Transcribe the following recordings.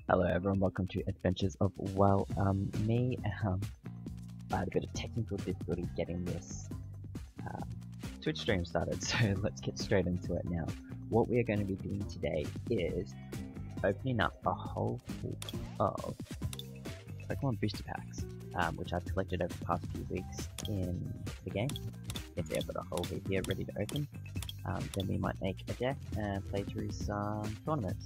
Hello everyone, welcome to Adventures of me. I had a bit of technical difficulty getting this Twitch stream started, so let's get straight into it now. What we are going to be doing today is opening up a whole heap of Pokemon booster packs, which I've collected over the past few weeks in the game. If they've got a whole heap here ready to open, then we might make a deck and play through some tournaments.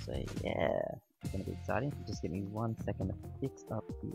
So yeah, it's gonna be exciting. Just give me 1 second to fix up here.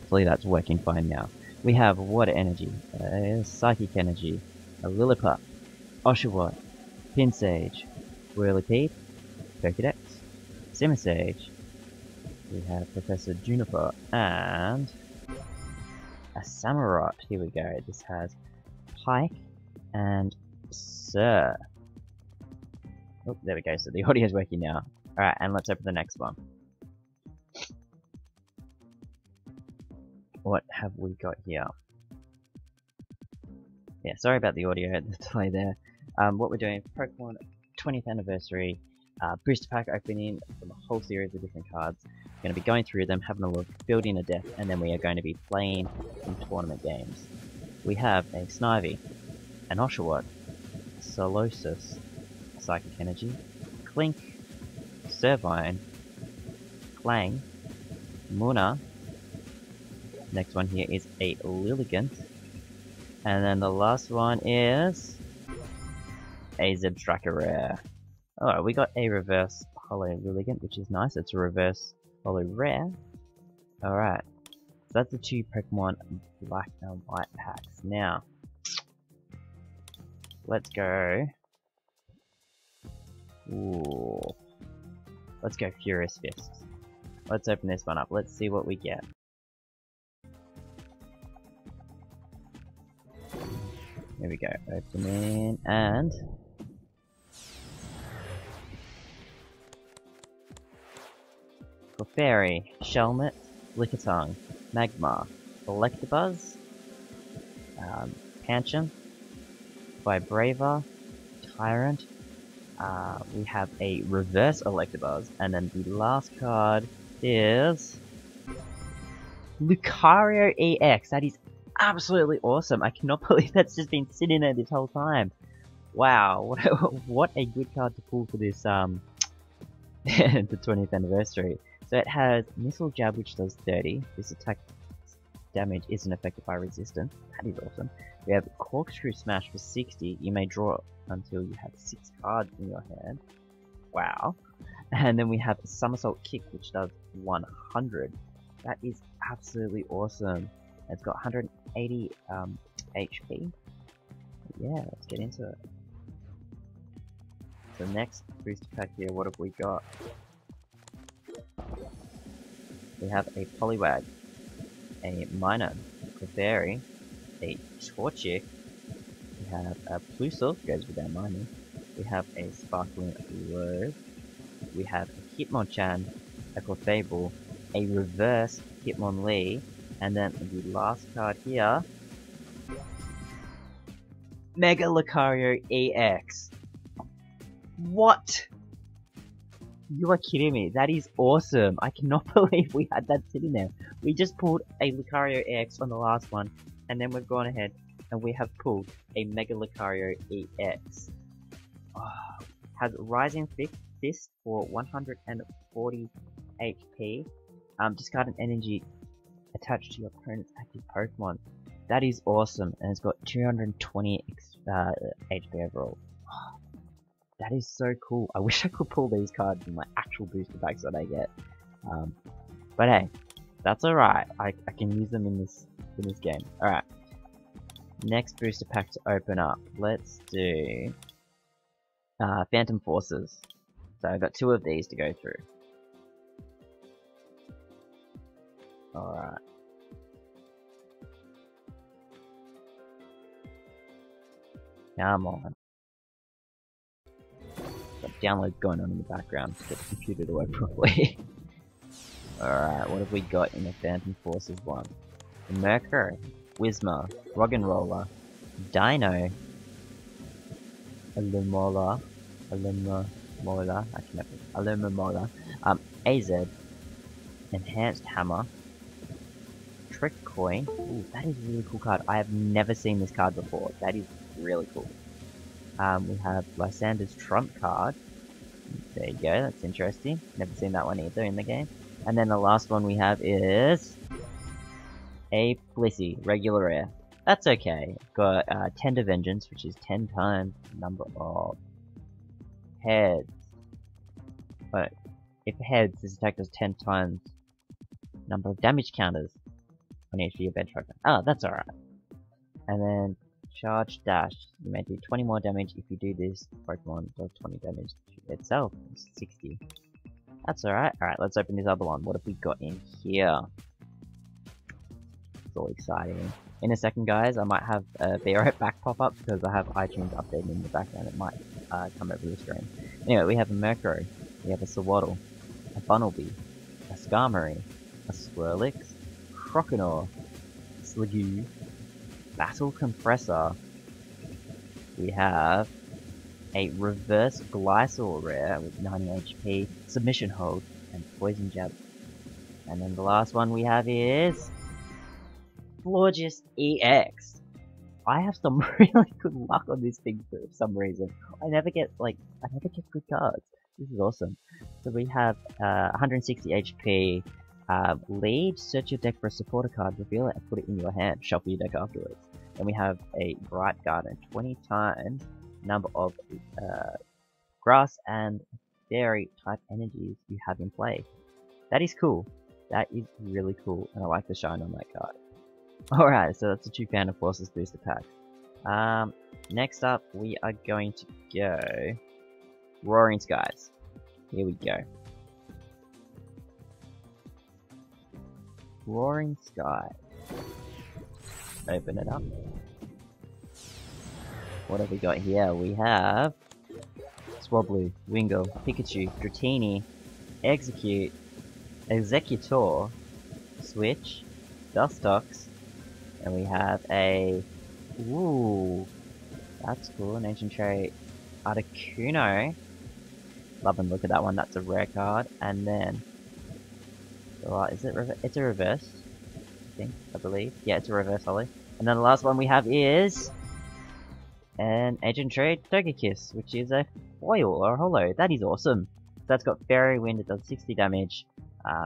Hopefully that's working fine now. We have Water Energy, Psychic Energy, a Lillipup, Oshawott, Pinsage, Whirlipede, Pokedex, Simisage, we have Professor Juniper, and a Samurott. Here we go. This has Pike and Sir. Oh, there we go. So the audio is working now. Alright, and let's open the next one. What have we got here? Yeah, sorry about the audio delay there. What we're doing, Pokemon 20th anniversary booster pack opening from a whole series of different cards. We're going to be going through them, having a look, building a deck, and then we are going to be playing some tournament games. We have a Snivy, an Oshawott, Solosis, Psychic Energy, Clink, Servine, Clang, Munna. Next one here is a Lilligant. And then the last one is AZ Striker rare. Alright, we got a reverse holo Religant, which is nice. It's a reverse holo rare. Alright, so that's the 2 Pokemon black and white packs. Now, let's go. Ooh. Let's go Furious Fists. Let's open this one up. Let's see what we get. There we go. Opening and Clefairy, Shelmet, Lickitung, Magmar, Electabuzz, Pancham, Vibrava, Tyrant. We have a reverse Electabuzz, and then the last card is Lucario EX. That is absolutely awesome. I cannot believe that's just been sitting there this whole time. Wow, what a good card to pull for this the 20th anniversary. So it has Missile Jab, which does 30. This attack damage isn't affected by resistance. That is awesome. We have Corkscrew Smash for 60. You may draw until you have 6 cards in your hand. Wow. And then we have Somersault Kick, which does 100. That is absolutely awesome. It's got 180 HP. Yeah, let's get into it. So next booster pack here, what have we got? We have a Poliwag, a Minun, a Clefairy, a Torchic, we have a Plusle, goes with our mining, we have a Sparkling Rogue, we have a Hitmonchan, a Clefable, a reverse Hitmonlee, and then the last card here, Mega Lucario EX. What? You are kidding me. That is awesome. I cannot believe we had that sitting there. We just pulled a Lucario EX on the last one, and then we've gone ahead and we have pulled a Mega Lucario EX. Oh, has Rising Fist for 140 HP. Discard an energy attached to your opponent's active Pokemon. That is awesome, and it's got 220 HP overall. That is so cool. I wish I could pull these cards in my actual booster packs that I get. But hey, that's alright. I can use them in this game. Alright. Next booster pack to open up. Let's do Phantom Forces. So I've got 2 of these to go through. Alright. Come on. Got downloads going on in the background to get the computer to work properly. Alright, what have we got in the Phantom Forces one? Mercury, Whismur, Roggenrola, Dino, Alumola, AZ, Enhanced Hammer, Trick Coin. Ooh, that is a really cool card. I have never seen this card before. That is really cool. We have Lysander's Trump card. There you go, that's interesting. Never seen that one either in the game. And then the last one we have is a Blissey, regular rare. That's okay. Got Tender Vengeance, which is 10 times the number of heads. But if heads, this attack does 10 times number of damage counters on each of your bench Pokemon. Oh, that's alright. And then Charge Dash. You may do 20 more damage if you do this. Pokemon does 20 damage to itself. It's 60. That's alright. Alright, let's open this other one. What have we got in here? It's all exciting. In a second, guys, I might have a Be Right Back pop up because I have iTunes updated in the background. It might come over the screen. Anyway, we have a Murkrow, we have a Sewaddle, a Bunnelby, a Skarmory, a Swirlix, Croconaw, Sliggoo, Battle Compressor. We have a Reverse Glycol rare with 90 HP, Submission Hold, and Poison Jab. And then the last one we have is Florges EX. I have some really good luck on this thing for some reason. I never get good cards. This is awesome. So we have 160 HP. Lead, search your deck for a supporter card, reveal it and put it in your hand. Shuffle your deck afterwards. Then we have a Bright Garden, 20 times number of grass and fairy type energies you have in play. That is cool. That is really cool, and I like the shine on that card. Alright, so that's the 2 Phantom Forces booster pack. Next up, we are going to go Roaring Skies. Here we go. Roaring Sky. Open it up. What have we got here? We have Swablu, Wingull, Pikachu, Dratini, Executor, Switch, Dustox, and we have a... Ooh, that's cool, an Ancient Trait, Articuno. Love and look at that one, that's a rare card. And then, is it it's a reverse, I believe. Yeah, it's a reverse hollow. And then the last one we have is an Ancient Trait Togekiss, which is a foil or a hollow. That is awesome. So that's got Fairy Wind, it does 60 damage.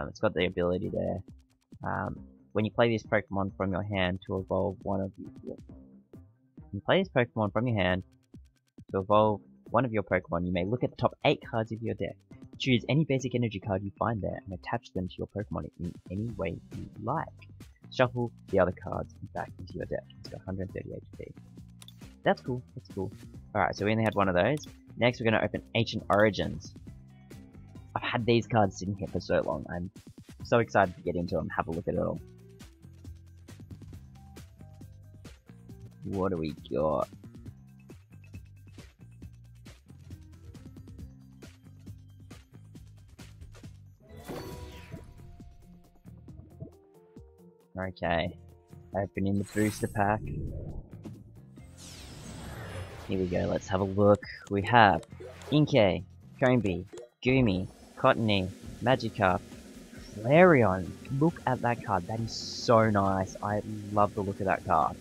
It's got the ability there. When you play this Pokemon from your hand to evolve one of your Pokemon, you may look at the top 8 cards of your deck. Choose any basic energy card you find there and attach them to your Pokemon in any way you like. Shuffle the other cards back into your deck. It's got 130 HP. That's cool, that's cool. Alright, so we only had one of those. Next we're going to open Ancient Origins. I've had these cards sitting here for so long. I'm so excited to get into them, have a look at it all. What do we got? Okay, opening the booster pack. Here we go, let's have a look. We have Inkay, Combee, Goomy, Cottony, Magikarp, Flareon. Look at that card, that is so nice. I love the look of that card.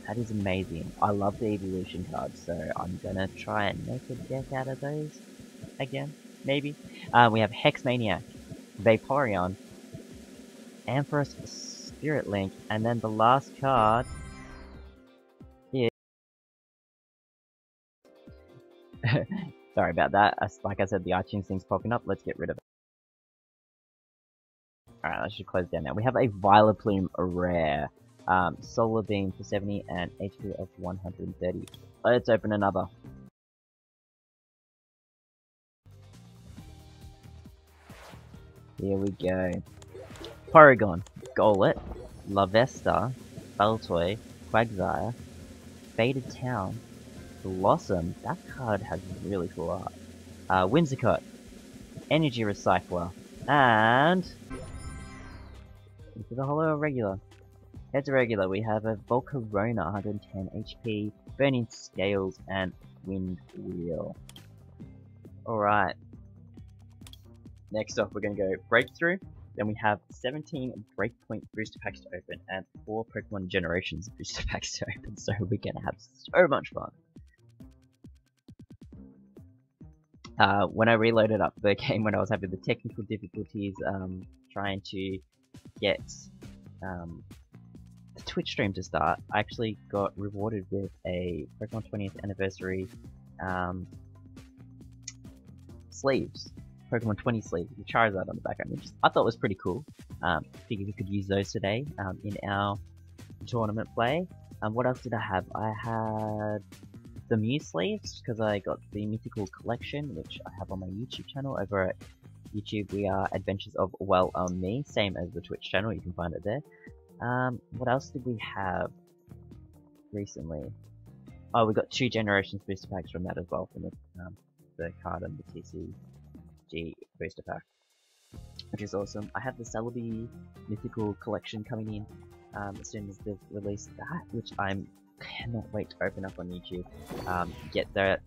That is amazing. I love the evolution cards, so I'm gonna try and make a deck out of those again, maybe. We have Hexmaniac, Vaporeon, Ampharos Spirit Link, and then the last card is... Sorry about that. Like I said, the iTunes thing's popping up. Let's get rid of it. Alright, I should close down now. We have a Vileplume Rare. Solar Beam for 70 and HP of 130. Let's open another. Here we go. Porygon, Golett, Lavesta, Baltoy, Quagsire, Faded Town, Blossom. That card has really cool art. Whimsicott, Energy Recycler, and into the Hollow Regular. Heads regular, we have a Volcarona, 110 HP, Burning Scales, and Wind Wheel. Alright. Next off, we're going to go Breakthrough. Then we have 17 Breakpoint booster packs to open and 4 Pokemon Generations booster packs to open. So we're going to have so much fun. When I reloaded up the game, when I was having the technical difficulties trying to get the Twitch stream to start, I actually got rewarded with a Pokemon 20th Anniversary sleeves. Pokemon 20 sleeves with Charizard on the background, which I thought was pretty cool. Figured we could use those today in our tournament play. What else did I have? I had the Mew sleeves, because I got the Mythical Collection, which I have on my YouTube channel. Over at YouTube, we are Adventures of Well Me, same as the Twitch channel, you can find it there. What else did we have recently? Oh, we got 2 Generations booster packs from that as well, from the card and the TCG booster pack, which is awesome. I have the Celebi Mythical Collection coming in as soon as they've released that, which I'm cannot wait to open up on YouTube. Get the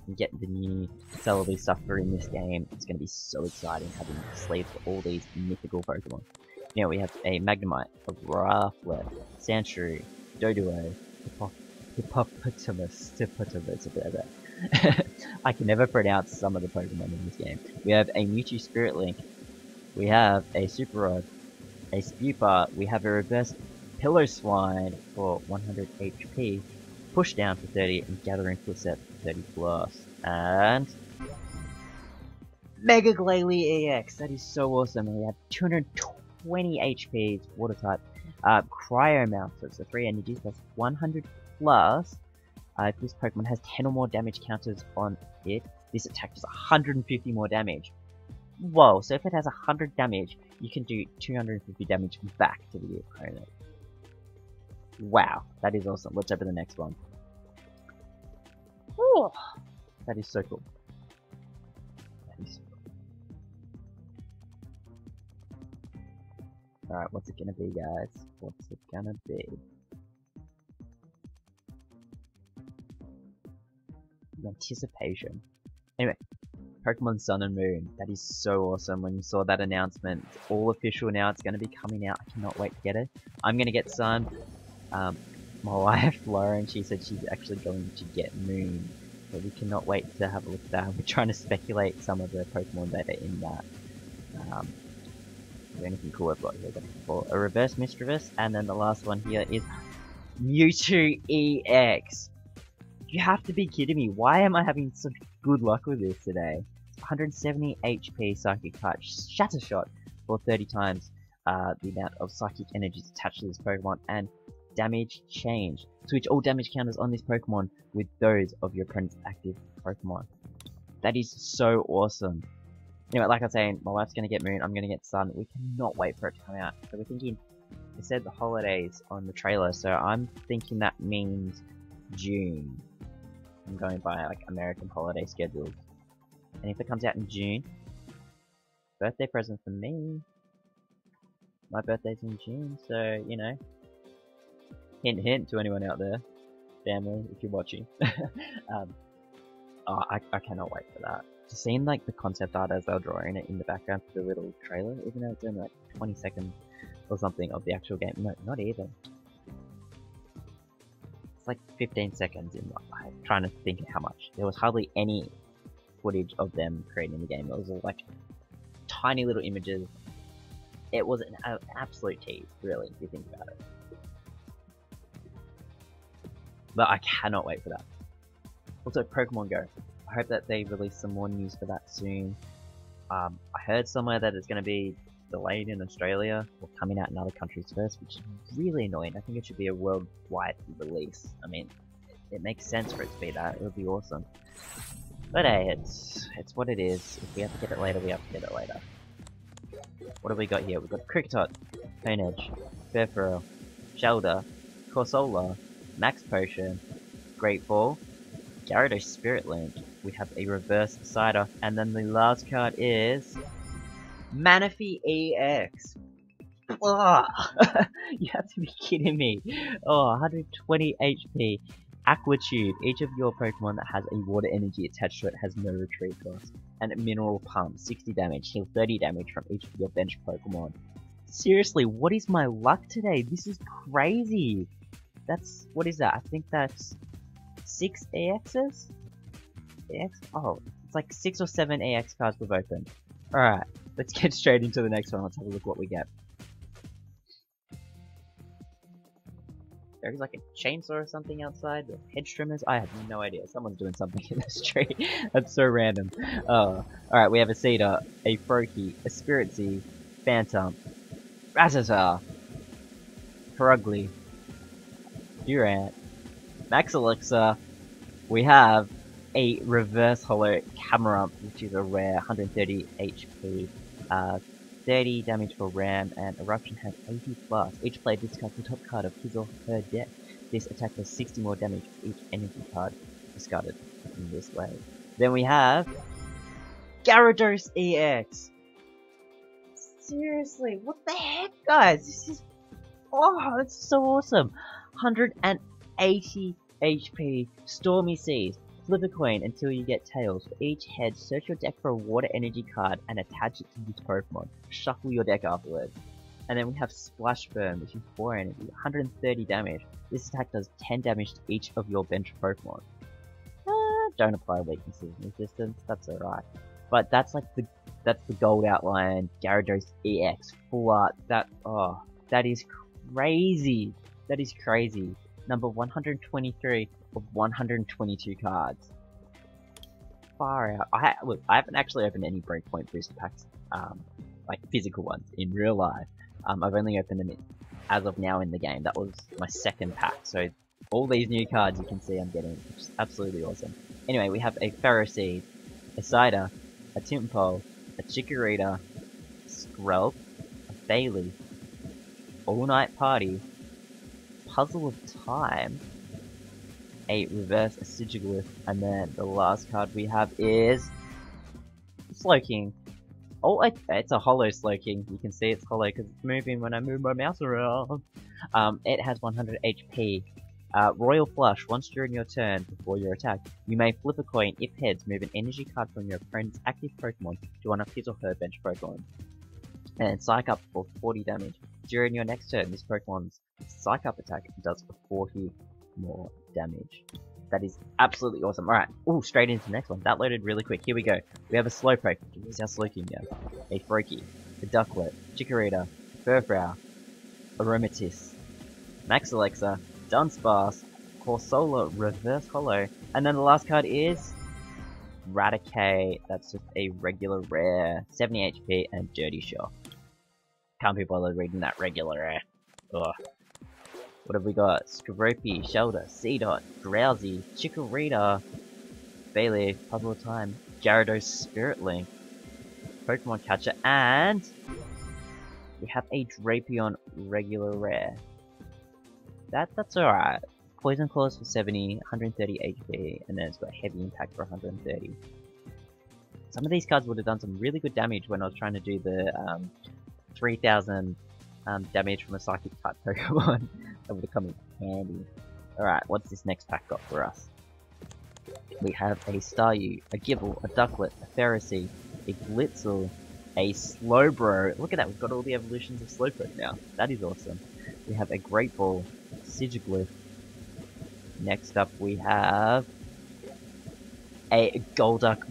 new Celebi stuff for in this game. It's going to be so exciting having sleeves for all these mythical Pokemon. You know, we have a Magnemite, a Raflet, Sandshrew, Doduo, Hippopotamus, I can never pronounce some of the Pokemon in this game. We have a Mewtwo Spirit Link, we have a Super Rod, a Spewpa, we have a Reverse Pillow Swine for 100 HP, push down for 30, and gather into a set for 30 plus. And Mega Glalie EX, that is so awesome. We have 220 HP, it's water type. Cryo Mount, so it's a 3 energies, that's 100 plus. If this Pokemon has 10 or more damage counters on it, this attack does 150 more damage. Whoa, so if it has 100 damage, you can do 250 damage back to the opponent. Wow, that is awesome. Let's open the next one. Ooh, that is so cool. That is so cool. Alright, what's it gonna be, guys? What's it gonna be? Anticipation. Anyway, Pokemon Sun and Moon. That is so awesome. When you saw that announcement, it's all official now. It's going to be coming out. I cannot wait to get it. I'm going to get Sun. My wife, Lauren, she said she's actually going to get Moon. So we cannot wait to have a look at that. We're trying to speculate some of the Pokemon data in that. Is there anything cool I've got here? For a Reverse Mischievous. And then the last one here is Mewtwo EX. You have to be kidding me. Why am I having such good luck with this today? 170 HP Psychic Touch, Shatter Shot for 30 times the amount of Psychic energies attached to this Pokemon, and Damage Change. Switch all damage counters on this Pokemon with those of your opponent's active Pokemon. That is so awesome. Anyway, like I was saying, my wife's going to get Moon, I'm going to get Sun. We cannot wait for it to come out. So we're thinking, it said the holidays on the trailer, so I'm thinking that means June. I'm going by like American holiday schedules. And if it comes out in June, birthday present for me. My birthday's in June, so you know. Hint hint to anyone out there, family, if you're watching. I cannot wait for that. Just seeing like the concept art as they're drawing it in the background for the little trailer, even though it's only like 20 seconds or something of the actual game. No, not even. Like 15 seconds in. I'm trying to think of how much. There was hardly any footage of them creating the game. It was all like tiny little images. It was an absolute tease, really, if you think about it. But I cannot wait for that. Also, Pokemon Go. I hope that they release some more news for that soon. I heard somewhere that it's going to be delayed in Australia or coming out in other countries first, which is really annoying. I think it should be a worldwide release. I mean, it makes sense for it to be that. It would be awesome. But hey, it's what it is. If we have to get it later, we have to get it later. What have we got here? We've got Kricketot, Ponedge, Furfurl, Shelder, Corsola, Max Potion, Great Ball, Gyarados Spirit Link. We have a Reverse Side-Off, and then the last card is Manaphy EX. Oh, you have to be kidding me. Oh, 120 HP. Aqua Tube. Each of your Pokemon that has a water energy attached to it has no retreat cost. And Mineral Pump. 60 damage. Heal 30 damage from each of your bench Pokemon. Seriously, what is my luck today? This is crazy. That's, what is that? I think that's 6 EXs? EX? Oh, it's like 6 or 7 EX cards we've opened. Alright, let's get straight into the next one. Let's have a look what we get. There's like a chainsaw or something outside. The hedge trimmers. I have no idea. Someone's doing something in the street. That's so random. Alright, we have a Cedar, a Froakie, a Spiritzee, Phantom, Rattata, Perugly, Durant, Max Elixir. We have a Reverse Holo Camerupt, which is a rare, 130 HP, 30 damage for Ram, and Eruption has 80 plus. Each player discards the top card of his or her deck. This attack does 60 more damage for each energy card discarded in this way. Then we have Gyarados EX. Seriously, what the heck, guys? This is, oh, it's so awesome. 180 HP, Stormy Seas. Flip a coin until you get tails. For each head, search your deck for a water energy card and attach it to this Pokemon. Shuffle your deck afterwards. And then we have Splash Burn, which is 4 energy, 130 damage. This attack does 10 damage to each of your bench Pokemon. Don't apply weaknesses and resistance, that's alright. But that's like that's the gold outline Gyarados EX full art. That is crazy. That is crazy. number 123 of 122 cards. Far out. Look, I haven't actually opened any Breakpoint booster packs, like physical ones, in real life. I've only opened them as of now in the game. That was my second pack, so all these new cards you can see I'm getting, which is absolutely awesome. Anyway, we have a Ferroseed, a Cider, a Timpole, a Chikorita, Skrelp, a Bailey, All Night Party, Puzzle of Time, a reverse Aciduglyph, and then the last card we have is Slowking. Oh, it's a hollow Slowking. You can see it's hollow because it's moving when I move my mouse around. It has 100 HP. Royal Flush. Once during your turn, before your attack, you may flip a coin. If heads, move an energy card from your opponent's active Pokemon to one of his or her bench Pokemon. And Psych Up for 40 damage. During your next turn, this Pokemon's Psych Up attack does 40 more damage. That is absolutely awesome. Alright, straight into the next one. That loaded really quick. Here we go. We have a Slowpoke, which is our Slowking now. A Froakie, a Ducklet, Chikorita, Furfrou, Aromatisse, Max Alexa, Dunsparce, Corsola, Reverse Hollow, and then the last card is Raticate. That's just a regular rare, 70 HP, and Dirty Shock. Can't be bothered reading that regular rare. Ugh. What have we got? Skorupi, Shelter, Seedot, Drowsy, Chikorita, Bailey, Puzzle of Time, Gyarados, Spirit Link, Pokemon Catcher, and we have a Drapion regular rare. That's alright. Poison Claws for 70, 130 HP, and then it's got Heavy Impact for 130. Some of these cards would have done some really good damage when I was trying to do the 3000 damage from a Psychic type Pokemon. That would have come in handy. Alright, what's this next pack got for us? We have a Staryu, a Gible, a Ducklet, a Ferroseed, a Glitzel, a Slowbro. Look at that, we've got all the evolutions of Slowpoke now. That is awesome. We have a Great Ball, Sigiglyph. Next up we have a Golduck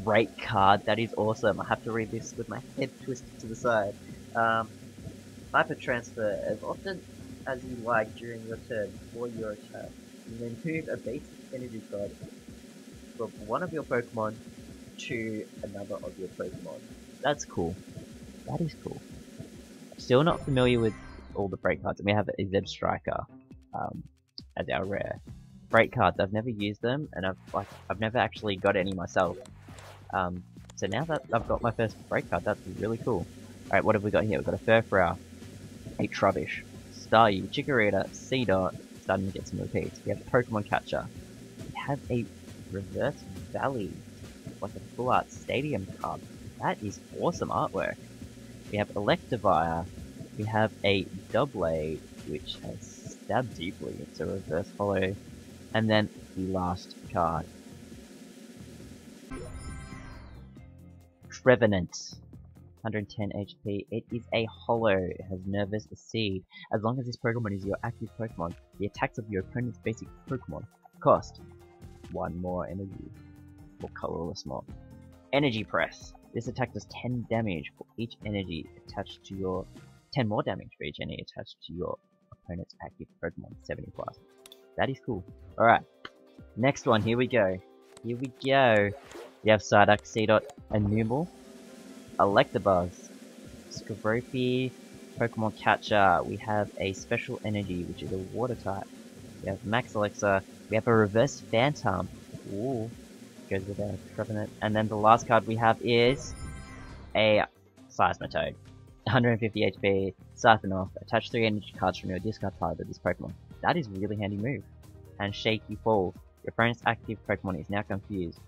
Break card. That is awesome. I have to read this with my head twisted to the side. Hyper Transfer as often as you like during your turn before your attack. You then move a basic energy card from one of your Pokemon to another of your Pokemon. That's cool. That is cool. Still not familiar with all the break cards. And we have a Zeb Striker as our rare. Break cards. I've never used them, and I've never actually got any myself. So now that I've got my first break card, that's really cool. Alright, what have we got here? We've got a Furfrou, a Trubbish, Staryu, Chikorita, Seedot, starting to get some repeats. We have Pokemon Catcher. We have a Reverse Valley, like a full art stadium card. That is awesome artwork. We have Electivire. We have a Doublade, which has Stab Deeply. It's a Reverse Hollow. And then the last card, Trevenant. 110 HP. It is a hollow. It has Nervous Seed. As long as this Pokemon is your active Pokemon, the attacks of your opponent's basic Pokemon cost 1 more energy. Or colorless mob. Energy Press. This attack does 10 damage for each energy attached to your 10 more damage for each energy attached to your opponent's active Pokemon. 70 plus. That is cool. Alright. Next one, here we go. Here we go. We have Psyduck, Seedot, and Numel. Electabuzz, Skorupi, Pokemon Catcher. We have a Special Energy, which is a Water type. We have Max Alexa. We have a Reverse Phantom. Ooh, goes with our Trevenant. And then the last card we have is a Seismitoad. 150 HP, Siphon Off. Attach 3 energy cards from your discard pile to this Pokemon. That is a really handy move. And Shaky Fall. Your opponent's active Pokemon is now confused.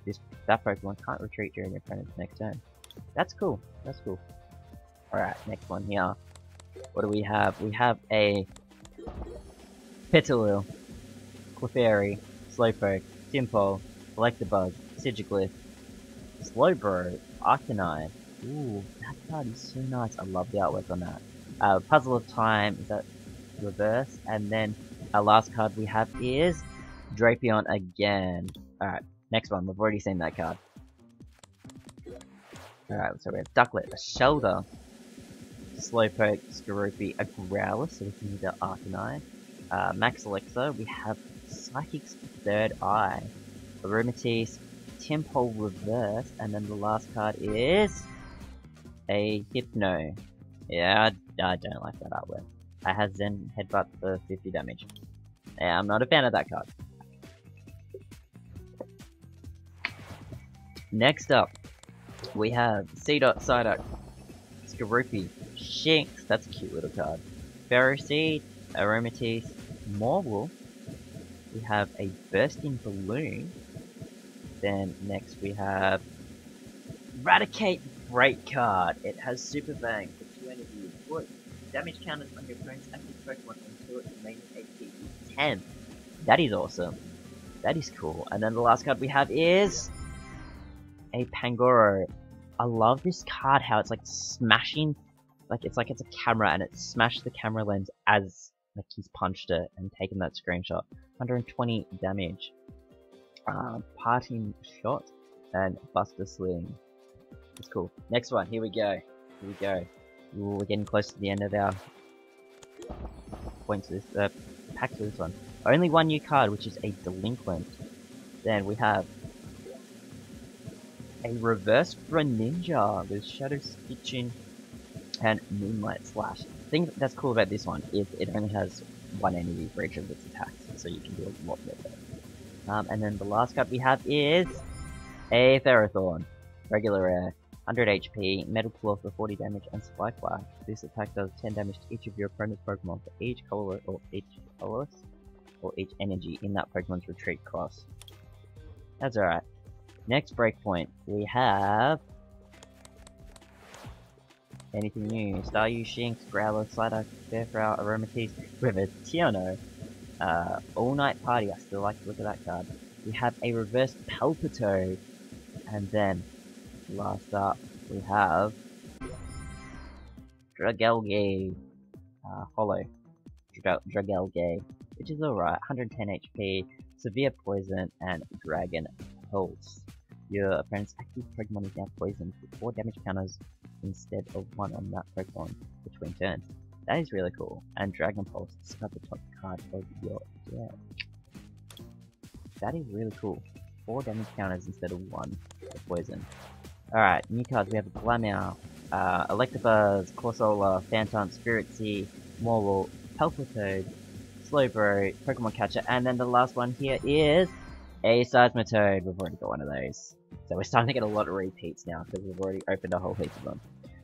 That Pokemon can't retreat during your opponent's next turn. That's cool. That's cool. Alright, next one here. What do we have? We have a Petilil, Clefairy, Slowpoke, Timpole, Electabuzz, Sigiglyph, Slowbro, Arcanine. Ooh, that card is so nice. I love the artwork on that. Puzzle of Time, is that reverse? And then our last card we have is Drapion again. Alright, next one. We've already seen that card. Alright, so we have Ducklet, a Shelter, Slowpoke, Skorupi, a Growler, so we can use our Arcanine, Max Elixir, we have Psychic's Third Eye, Aromatisse, Temple Reverse, and then the last card is a Hypno. Yeah, I don't like that artwork. I have Zen Headbutt for 50 damage. Yeah, I'm not a fan of that card. Next up, we have Psyduck, Skorupi, Shinx, that's a cute little card, Ferroseed, Aromatisse, Morwolf, we have a Bursting Balloon, then next we have Eradicate Break card. It has Super Bang for 2 energy. Put damage counters on your opponent's active Pokemon until its remaining HP is 10. That is awesome. That is cool. And then the last card we have is a Pangoro. I love this card, how it's like smashing, like it's a camera and it smashed the camera lens as like he's punched it and taken that screenshot. 120 damage. Parting Shot and Buster Sling. It's cool. Next one, here we go. Ooh, we're getting close to the end of our points to this, pack to this one. Only one new card, which is a Delinquent. Then we have a Reverse Greninja with Shadow Stitching and Moonlight Slash. The thing that's cool about this one is it only has one enemy for each of its attacks, so you can do a lot more there. And then the last card we have is a Ferrothorn. Regular rare. 100 HP, Metal Claw for 40 damage, and Spike Flash. This attack does 10 damage to each of your opponent's Pokemon for each colorless or each energy in that Pokemon's retreat cost. That's alright. Next breakpoint, we have anything new. Staryu, Shinx, Growler, Psyduck, Fairfrau, Aromatisse, Rivertiano, All Night Party. I still like to look at that card. We have a reverse Palpitoad, and then last up, we have Dragalge, Hollow Dragalge, which is alright, 110 HP, Severe Poison, and Dragon Pulse. Your opponent's active Pokemon is now poisoned with 4 damage counters instead of 1 on that Pokemon between turns. That is really cool. And Dragon Pulse, discard the top card of your deck. That is really cool. 4 damage counters instead of 1 for poison. Alright, new cards, we have Glameow, Electabuzz, Corsola, Phantom, Spirit Sea, Morwolf, Palpitoad, Slowbro, Pokemon Catcher, and then the last one here is a Seismitoad. We've already got one of those. So we're starting to get a lot of repeats now, because we've already opened a whole heap of them.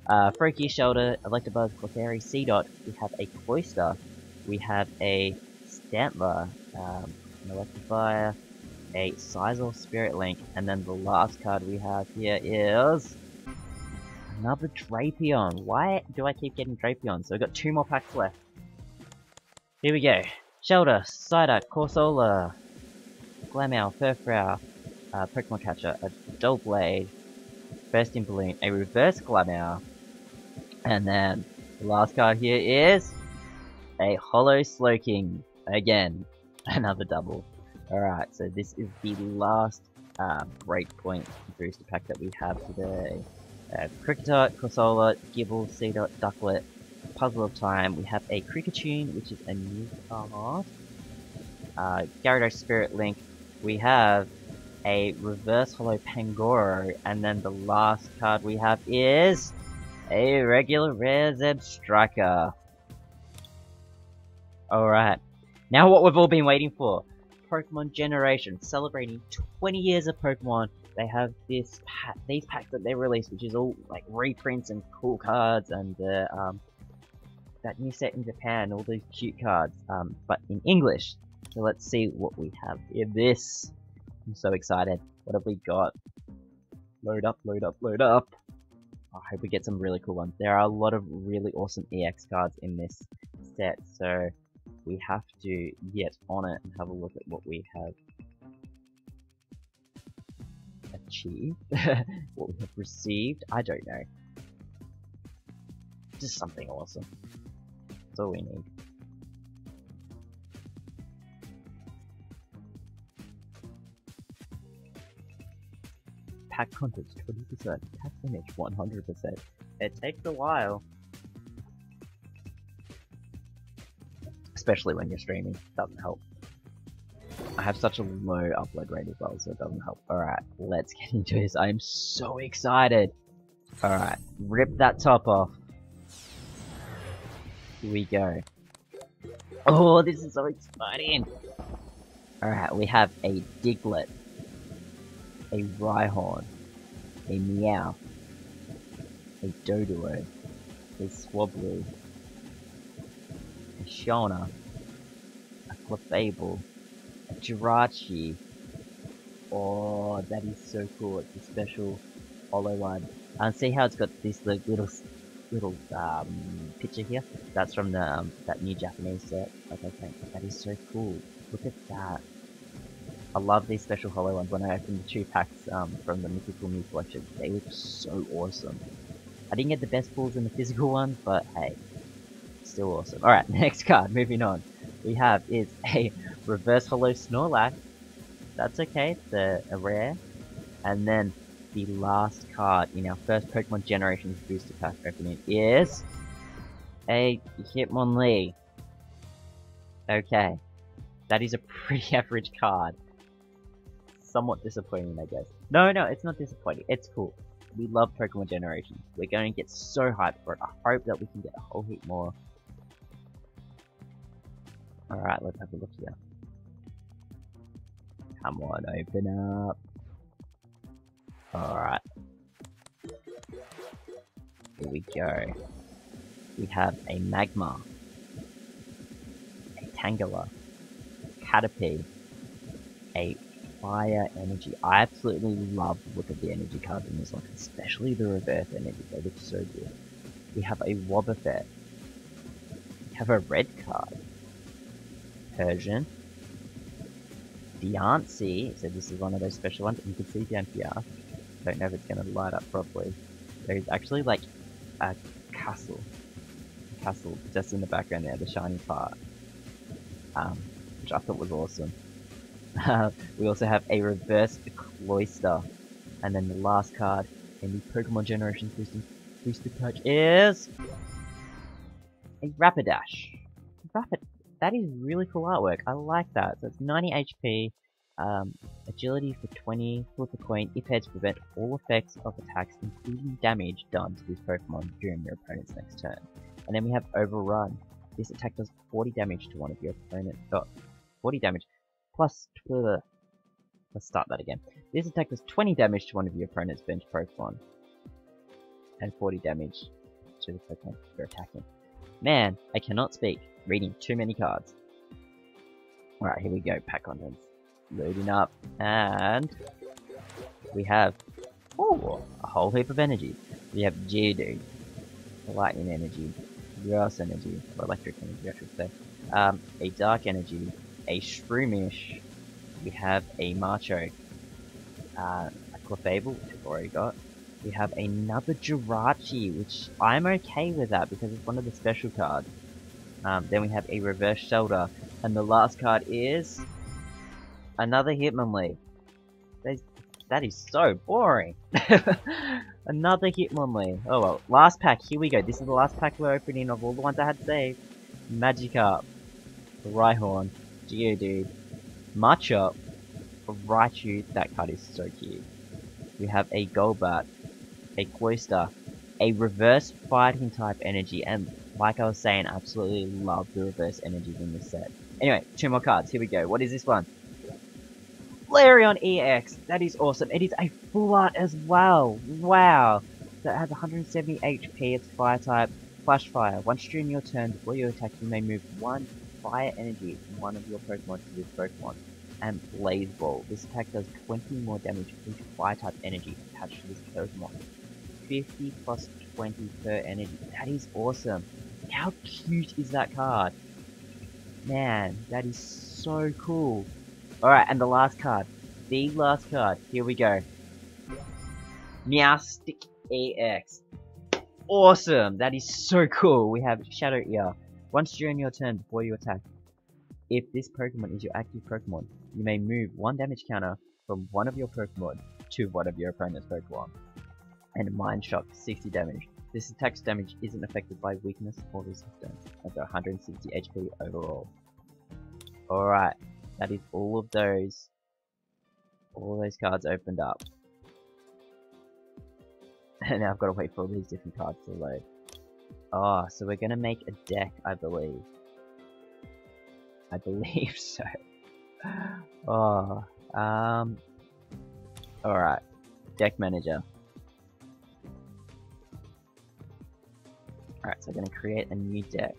Froakie, Shelter, Electabuzz, Clefairy, Seedot, we have a Cloyster, we have a Stantler, an Electivire, a Sizal Spirit Link, and then the last card we have here is another Drapion. Why do I keep getting Drapion? So we've got 2 more packs left. Here we go. Shelter, Psyduck, Corsola, Glameow, Furfrou, Pokemon Catcher, a Doublade, Bursting Balloon, a Reverse Glameow, and then the last card here is a Hollow Slowking. Again, another double. Alright, so this is the last breakpoint booster pack that we have today. Kricketot, Corsola, Gible, Seedot, Ducklet, Puzzle of Time. We have a Kricketune, which is a new card. Gyarados Spirit Link. We have a Reverse Hollow Pangoro, and then the last card we have is a regular rare Zeb Striker. Alright, now what we've all been waiting for. Pokemon Generation, celebrating 20 years of Pokemon. They have these packs that they released, which is all like reprints and cool cards, and that new set in Japan, all these cute cards, but in English. So let's see what we have in this. I'm so excited. What have we got? Load up, load up, load up. I hope we get some really cool ones. There are a lot of really awesome EX cards in this set, so we have to get on it and have a look at what we have achieved. What we have received. I don't know. Just something awesome. That's all we need. Pack contents 20%, pack finish 100%. It takes a while. especially when you're streaming. Doesn't help. I have such a low upload rate as well, so it doesn't help. Alright, let's get into this. I am so excited. Alright, rip that top off. Here we go. Oh, this is so exciting. Alright, we have a Diglett, a Rhyhorn, a Meow, a Doduo, a Swablu, a Shauna, a Clefable, a Jirachi. Oh, that is so cool. It's a special holo one. And see how it's got this little picture here? That's from the that new Japanese set. Like I think that is so cool. Look at that. I love these special holo ones. When I opened the 2 packs from the Mythical Mew collection, they look so awesome. I didn't get the best pulls in the physical ones, but hey, still awesome. Alright, next card, moving on. We have is a reverse holo Snorlax. That's okay, it's a rare. And then the last card in our first Pokemon Generations booster pack opening is a Hitmonlee. Okay, that is a pretty average card. Somewhat disappointing, I guess. No, it's not disappointing. It's cool. We love Pokemon Generations. We're going to get so hyped for it. I hope that we can get a whole heap more. Alright, let's have a look here. Come on, open up. Alright. Here we go. We have a Magmar, a Tangela, Caterpie, a Fire Energy. I absolutely love the look of the energy cards in this one, especially the reverse energy. They look so good. We have a Wobbuffet. We have a red card. Persian. Diancie. So this is one of those special ones. You can see down here. Don't know if it's going to light up properly. There's actually like a castle just in the background there, the shiny part, which I thought was awesome. We also have a reverse Cloyster, and then the last card in the Pokemon Generations booster pack is a Rapidash. That is really cool artwork. I like that. So it's 90 HP, agility for 20, flip a coin. If heads, prevent all effects of attacks, including damage done to this Pokemon during your opponent's next turn. And then we have Overrun. This attack does 40 damage to one of your opponent's. 40 damage plus. Let's start that again. This attack does 20 damage to one of your opponent's bench Pokemon, and 40 damage to the Pokemon you're attacking. Man, I cannot speak. Reading too many cards. Alright, here we go. Pack contents. Loading up. And we have a whole heap of energy. We have Geodude, Lightning Energy, Grass Energy, or Electric Energy I should say, a Dark Energy, a Shroomish, we have a Macho, a Clefable, which we've already got. We have another Jirachi, which I'm okay with that because it's one of the special cards. Then we have a Reverse Shoulder, and the last card is another Hitmonlee. That is so boring. Another Hitmonlee. Oh well, last pack, here we go. This is the last pack we're opening of all the ones I had saved. Magikarp, Rhyhorn, Geodude, Machop, Raichu. That card is so cute. We have a Golbat, a Cloyster, a reverse fighting type energy, and like I was saying, I absolutely love the reverse energies in this set. Anyway, 2 more cards. Here we go. What is this one? Flareon EX. That is awesome. It is a full art as well. Wow. So it has 170 HP. It's fire type. Flash Fire. Once during your turn, before you attack, you may move 1 fire energy from one of your Pokemon to this Pokemon. And Blaze Ball. This attack does 20 more damage for each fire type energy attached to this Pokemon. 50 plus 20 per energy. That is awesome. How cute is that card? Man, that is so cool. Alright, and the last card. The last card. Here we go. Meowstic EX. Awesome! That is so cool. We have Shadow Ear. Once during your turn before you attack, if this Pokemon is your active Pokemon, you may move 1 damage counter from one of your Pokemon to one of your opponent's Pokemon. And Mind Shock, 60 damage. This attacks damage isn't affected by weakness or resistance. I've got 160 HP overall. Alright, that is all those cards opened up. And now I've got to wait for all these different cards to load. Oh, so we're gonna make a deck, I believe. I believe so. Oh, alright. Deck manager. Alright, so I'm gonna create a new deck.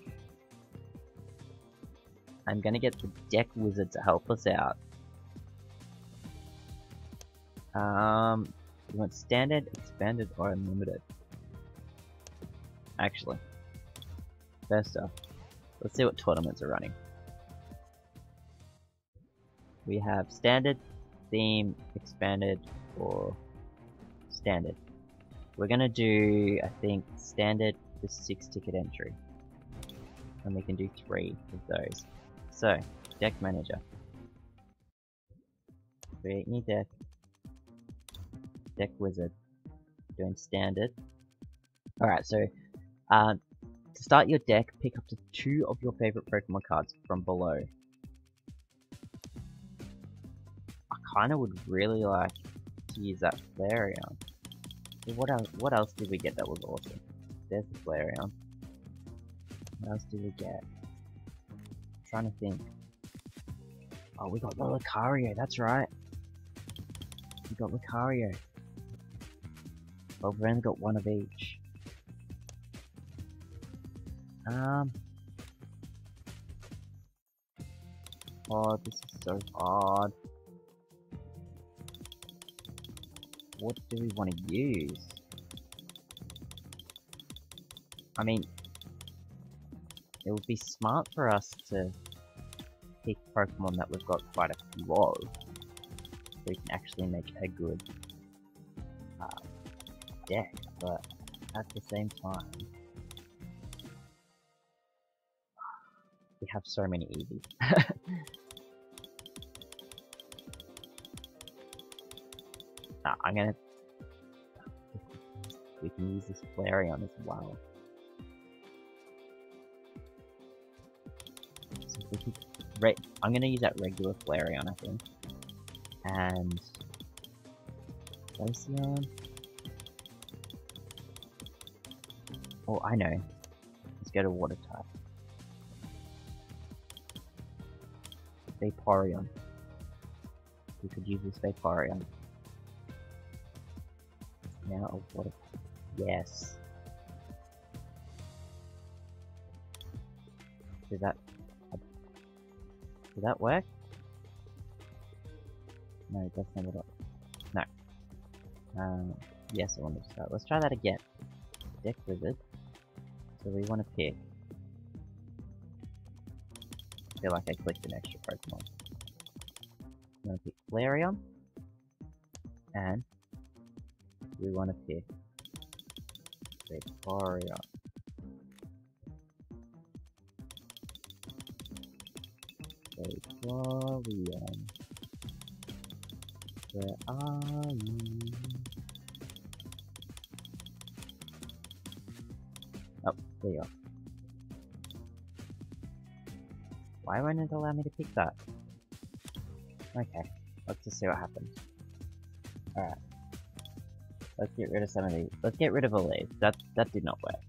I'm gonna get the deck wizard to help us out. You want standard, expanded, or unlimited? Actually, first off, let's see what tournaments are running. We have standard, theme, expanded, or standard. We're gonna do, I think, standard for 6 ticket entry. And we can do 3 of those. So, deck manager. Create new deck. Deck wizard. Doing standard. Alright, so to start your deck, pick up to 2 of your favorite Pokemon cards from below. I kinda would really like to use that Flareon. So what else did we get that was awesome? There's the Flareon. What else did we get? I'm trying to think. Oh, we got the Lucario, that's right. We got Lucario. Well, we've only got 1 of each. Oh, this is so hard. What do we want to use? I mean, it would be smart for us to pick Pokemon that we've got quite a few of, so we can actually make a good deck, but at the same time, we have so many Eevees. I'm gonna... We can use this Flareon as well. So we can... I'm gonna use that regular Flareon, I think. And... Glaceon? Oh, I know. Let's go to water type. Vaporeon. We could use this Vaporeon. Now a water type. Yes. Did that work? No, that's not what No. Yes, I want to start. Let's try that again. Deck wizard. So we want to pick. I feel like I clicked an extra Pokemon. We want to pick Flareon. And we want to pick Vaporeon. Vaporeon. Where are you? Oh, there you are. Why won't it allow me to pick that? Okay, let's just see what happens. Alright. Let's get rid of some of these. Let's get rid of all these. That did not work.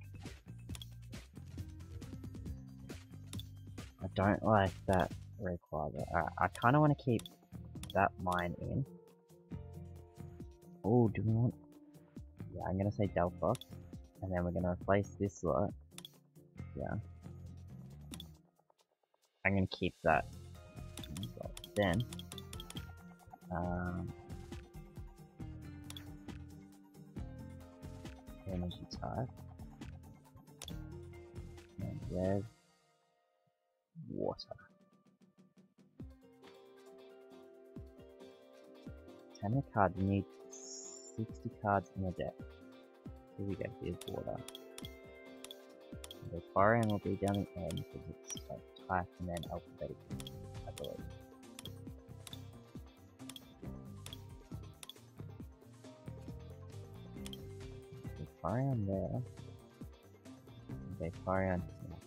I don't like that Rayquaza. Alright, I kinda wanna keep that mine in. Oh, do we want... Yeah, I'm gonna say Delphox. And then we're gonna replace this lot. Yeah. I'm gonna keep that. Then, energy type. And red, water. 10 cards, you need 60 cards in a deck. Here we go, here's water. The Vaporeon will be down the end because it's like type and then alphabetic, I believe. Vaporeon there. Vaporeon. Yeah.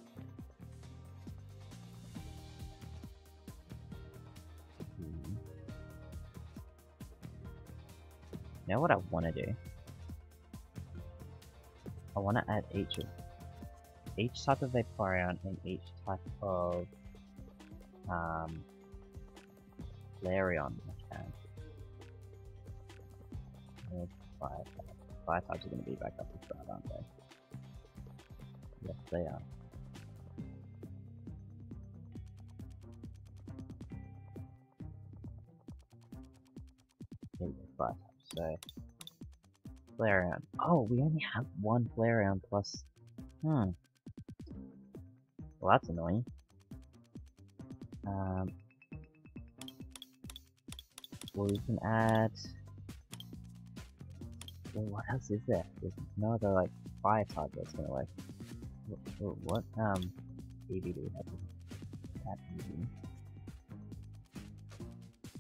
Now what I want to do, I want to add each type of Vaporeon and each type of Flareon I can. There's fire types are going to be back up to start, aren't they? Yes, they are. Fire types. So Flareon. Oh, we only have one Flareon plus. Well, that's annoying. Well, we can add. Well, what else is there? There's no other like fire type that's gonna work. What EV do we have? That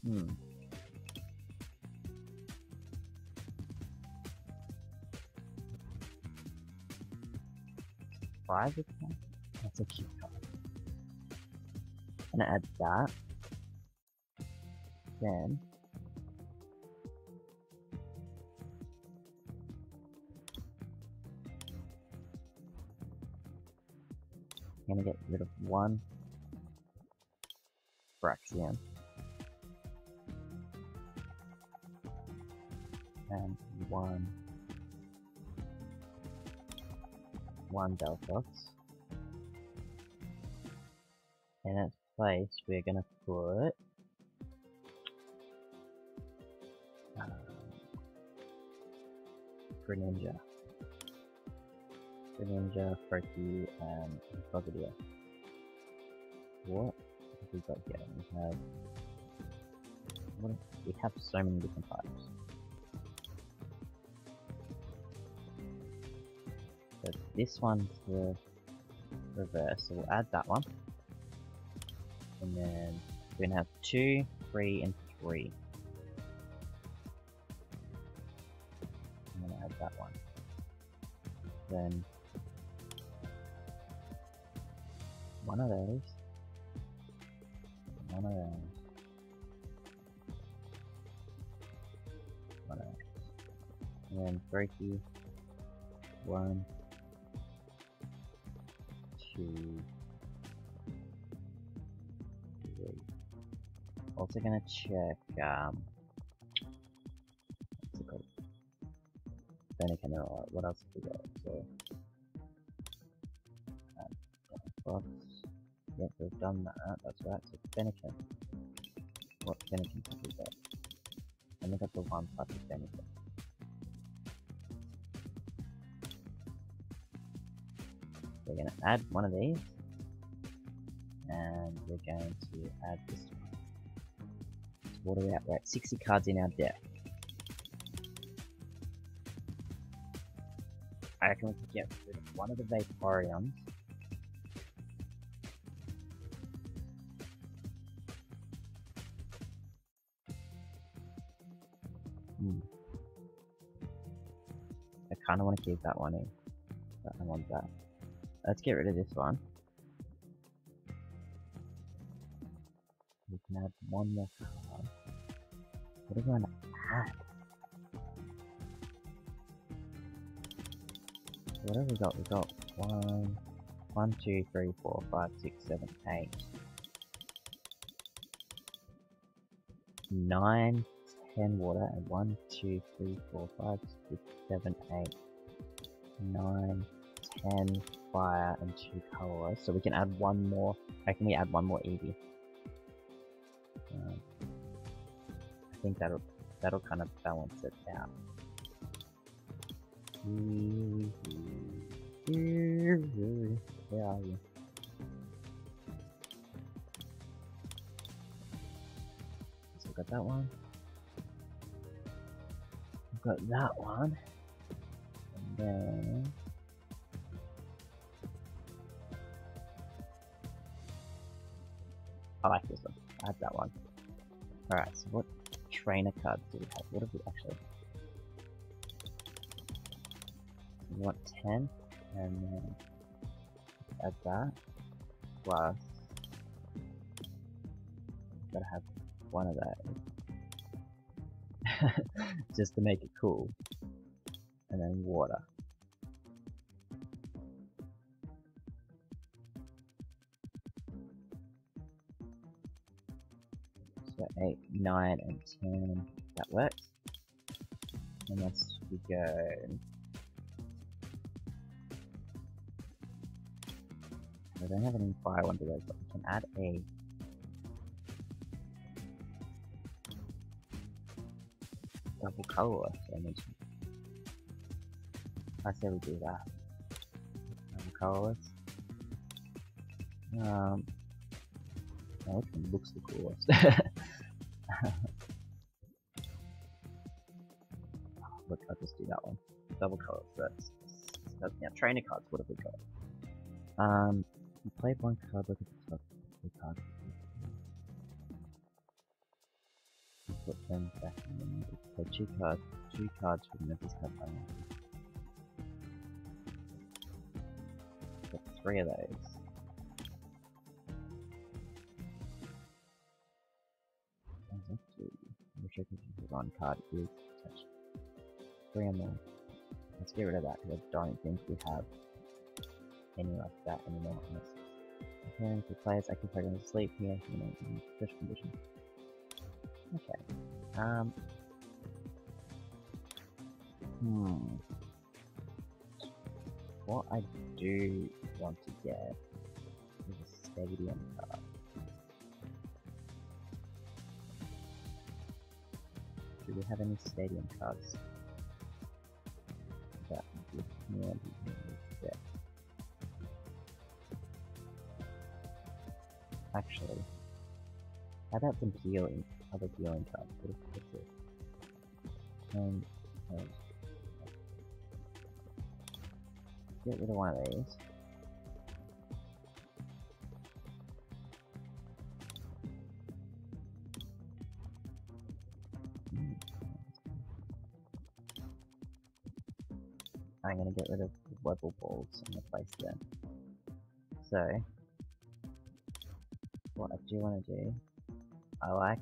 EV. Private one? That's a cute card. I'm gonna add that. Then I'm gonna get rid of one Braxian and one Delphox. In its place, we're gonna put Greninja, Froakie, and Frogadier. What have we got here? We have so many different types. So this one's the reverse, so we'll add that one. And then we're gonna have 2, 3, and 3. I'm gonna add that one. Then one of those, one of those, one of those, and then Froakie, 1, 2, 3. Also gonna check what's it called? Fennekin, or what else have we got? So box. Yep, we've done that, that's right. So Fennekin. What Fennekin have we got? I only got the one type of Fennekin. We're gonna add one of these. And we're going to add this one. So what are we at? We're at 60 cards in our deck. I reckon we can get rid of one of the Vaporeons. I kinda wanna keep that one in. But I want that. Let's get rid of this one. We can add one more card. What are we gonna add? What have we got? We got 1, 2, 3, 4, 5, 6, 7, 8, 9, 10 water, and 1, 2, 3, 4, 5, 6, 7, 8, 9, 10 fire, and 2 colorless. So we can add one more. How can we add one more Eevee? I think that'll kind of balance it out. Where are you? So we got that one. We've got that one. And then I like this one. Add that one. Alright, so what trainer cards do we have? What have we actually? We want 10, and then add that. Plus, gotta have one of those. Just to make it cool. And then water. So 8, 9, and 10. That works. Unless we go. I don't have any fire under those, but we can add a double colorless. I say we do that. Double colorless. Now which one looks the coolest? Look, I'll just do that one. Double colors. That's now trainer cards. What have we got? You play one card. Look at the top of the card. You put them back in the middle. Play two cards from Memphis card pile. Got 3 of those. Wish I could use one card is touch 3 or more. Let's get rid of that because I don't think we have any like that anymore. Okay, for players, I can program to sleep here, in special conditions. Okay. What I do want to get is a stadium card. Do we have any stadium cards that would give me a Actually, how about some healing? Other healing cards. What's this? And get rid of one of these. I'm gonna get rid of the level balls and replace them. So, what I do want to do, I like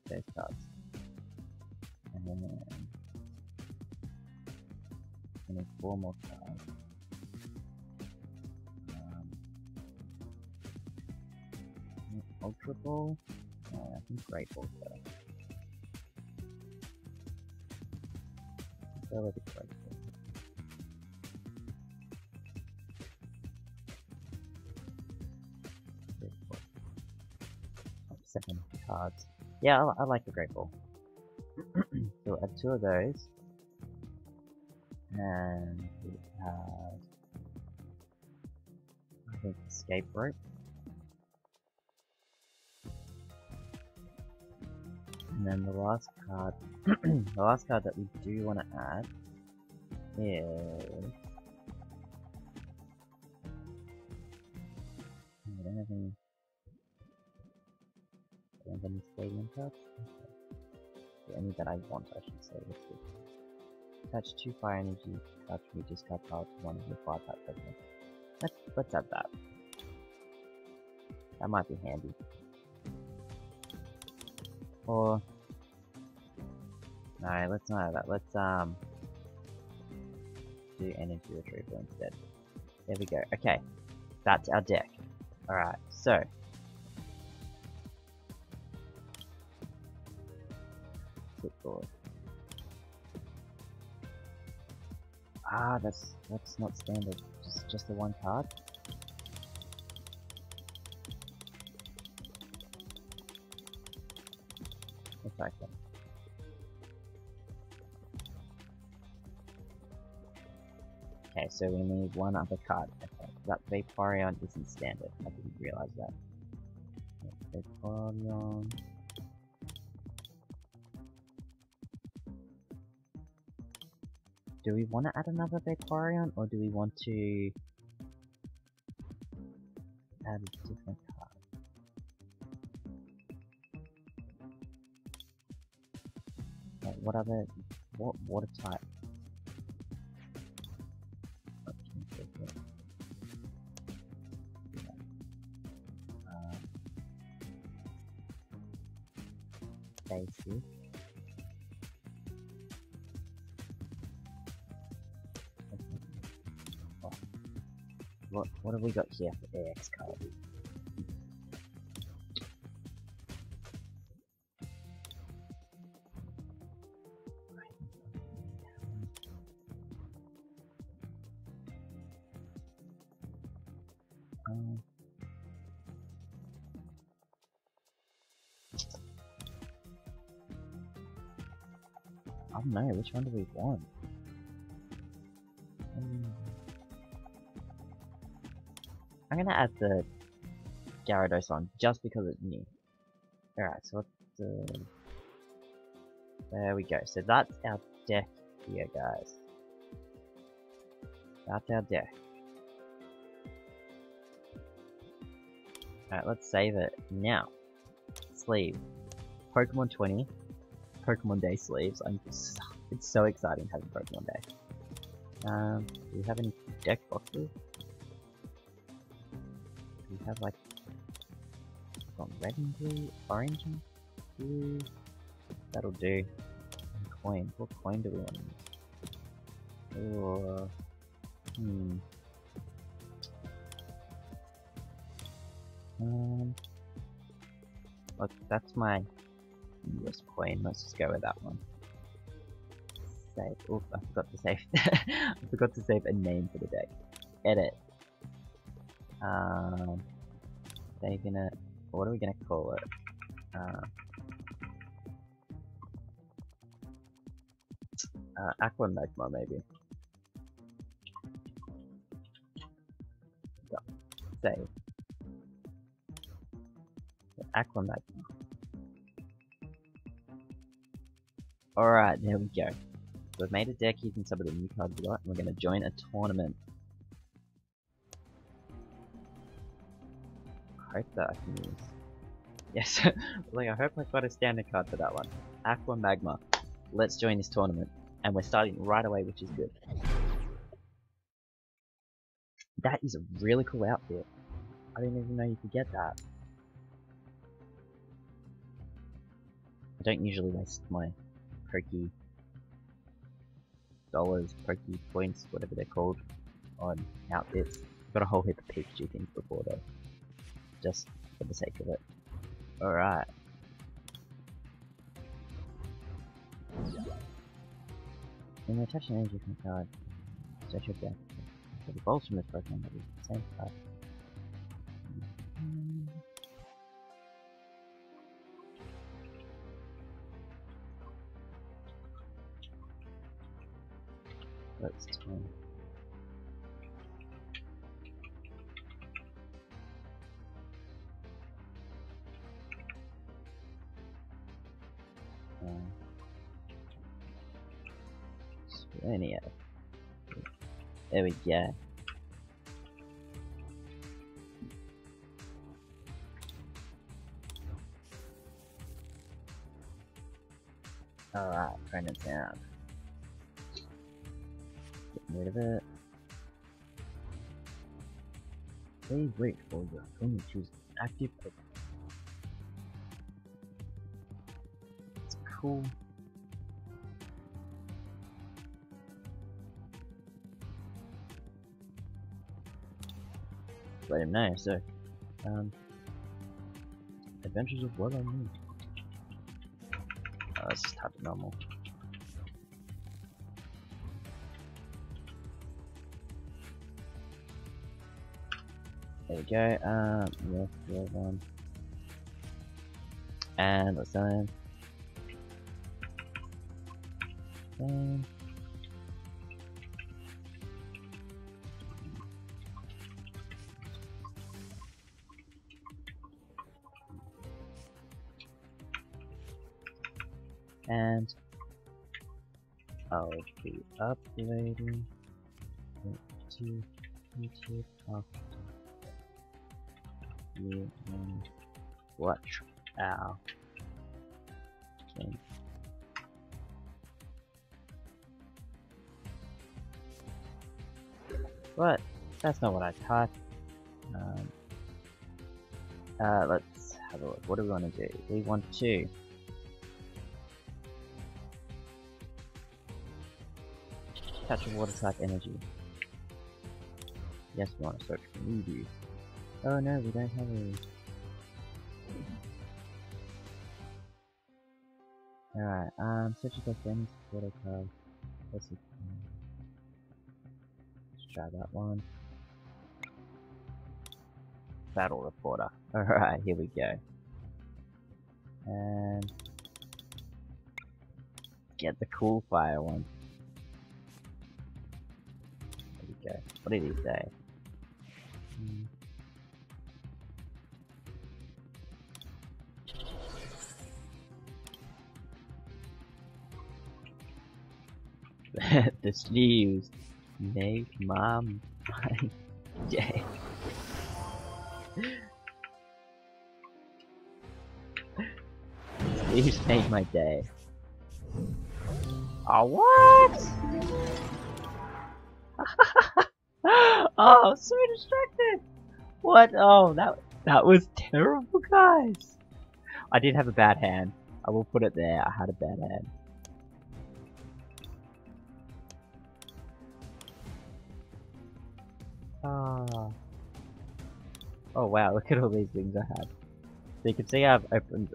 those cards. And then I need 4 more cards. Ultra Ball? No, I think Great Ball's better. Go with the Great Ball. Top 7 cards. Yeah, I like the Great Ball. So we'll add 2 of those. And we have, I think, Escape Rope. And then the last card, the last card that we do want to add is, I don't have any stadium cards. Okay. Any that I want, I should say. Let's see. Attach 2 fire energy cards from your discard pile to one of your 5 type Pokemon. Let's add that. That might be handy. Or no, let's not have that. Let's do energy retrieval instead. There we go. Okay, that's our deck. All right, so flip forward. Ah, that's not standard. Just the 1 card. Exactly. Okay, so we need 1 other card. Okay, that Vaporeon isn't standard. I didn't realize that. Vaporeon. Do we want to add another Vaporeon, or do we want to add a different card? What water type? basic. Oh, what have we got here for AX card? I don't know, which one do we want? I'm gonna add the Gyarados on just because it's new. Alright, so what's there we go. So that's our deck here, guys. That's our deck. Alright, let's save it. Now, sleeve. Pokemon 20. Pokemon Day sleeves. It's so exciting having Pokemon Day. Do we have any deck boxes? Do we have like red and blue, orange and blue? That'll do. And coin. What coin do we want to use? Or look, that's my US coin. Let's just go with that one. Save. Oh, I forgot to save. I forgot to save a name for the deck. Edit. Saving it. What are we gonna call it? Aqua Magma, maybe. Yeah. Save. Aqua Magma. Alright, there we go. So I've made a deck using some of the new cards we got, and we're going to join a tournament. I hope that I can use. Yes, like I hope I've got a standard card for that one. Aqua Magma. Let's join this tournament. And we're starting right away, which is good. That is a really cool outfit. I didn't even know you could get that. I don't usually waste my Poké dollars, Poké points, whatever they're called, on outfits. I've got a whole heap of Pikachu things before though, just for the sake of it. Alright. When you attach an energy from a card, search your deck. So the balls from this Pokemon will be the same card. Let's turn. Spinning it. There we go. Alright, turn it down. Get rid of it. Please wait for your opponent to choose active Pokemon. It's cool. Let him know, so Adventures of What I Need. Oh, let's just type it normal. There we go, yes, the other one. And let's send him. And I'll be uploading it to YouTube after you can watch our game. What? That's not what I typed. Let's have a look. What do we want to do? We want to Catch a water type energy. Yes, we want to search for Mew. Oh no, we don't have a... Alright, search for any water card. Let's try that one. Battle reporter. Alright, here we go. And get the cool fire one. There we go. What did he say? The sleeves make my day. Sleeves make my day. Oh, what? Oh, so distracted. What? Oh, that was terrible, guys. I did have a bad hand. I will put it there. I had a bad hand. Oh. Oh wow, look at all these things I have. So you can see I've opened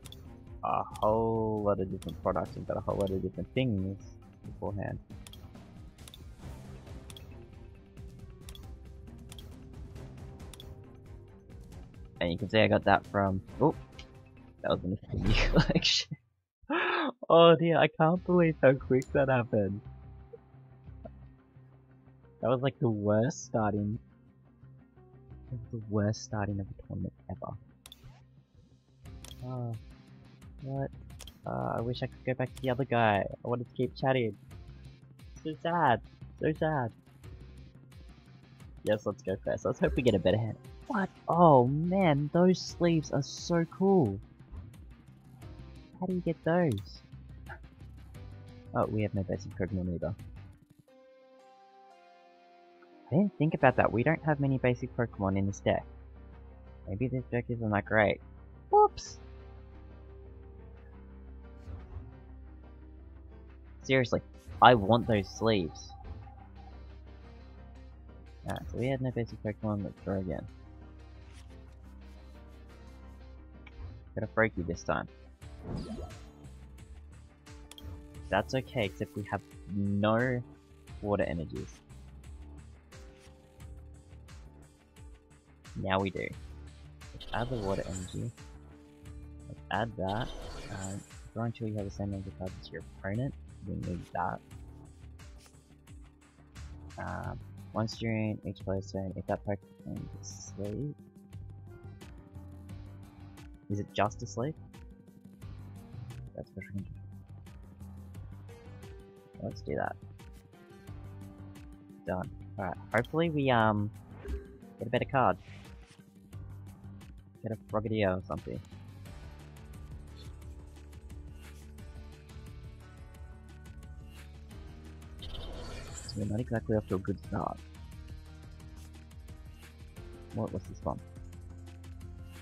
a whole lot of different products and got a whole lot of different things beforehand. And you can see I got that from... Oh! That was an affinity collection. Oh dear, I can't believe how quick that happened. That was like the worst starting... That was the worst starting of a tournament ever. Oh, what? I wish I could go back to the other guy. I wanted to keep chatting. So sad. So sad. Yes, let's go first. Let's hope we get a better hand. What? Oh man, those sleeves are so cool. How do you get those? Oh, we have no basic Pokemon either. I didn't think about that. We don't have many basic Pokemon in this deck. Maybe this deck isn't that great. Whoops! Seriously, I want those sleeves. Alright, so we had no basic Pokemon. Let's try again. Got a Froakie this time. That's okay, except we have no water energies. Now we do. Let's add the water energy. Let's add that. Draw until you have the same number of cards as your opponent. We need that. Once during each player's turn, if that Pokemon is asleep... Is it just asleep? That's special control. Let's do that. Done. Alright, hopefully we get a better card. Get a Frogadier or something. So we're not exactly off to a good start. What's this one?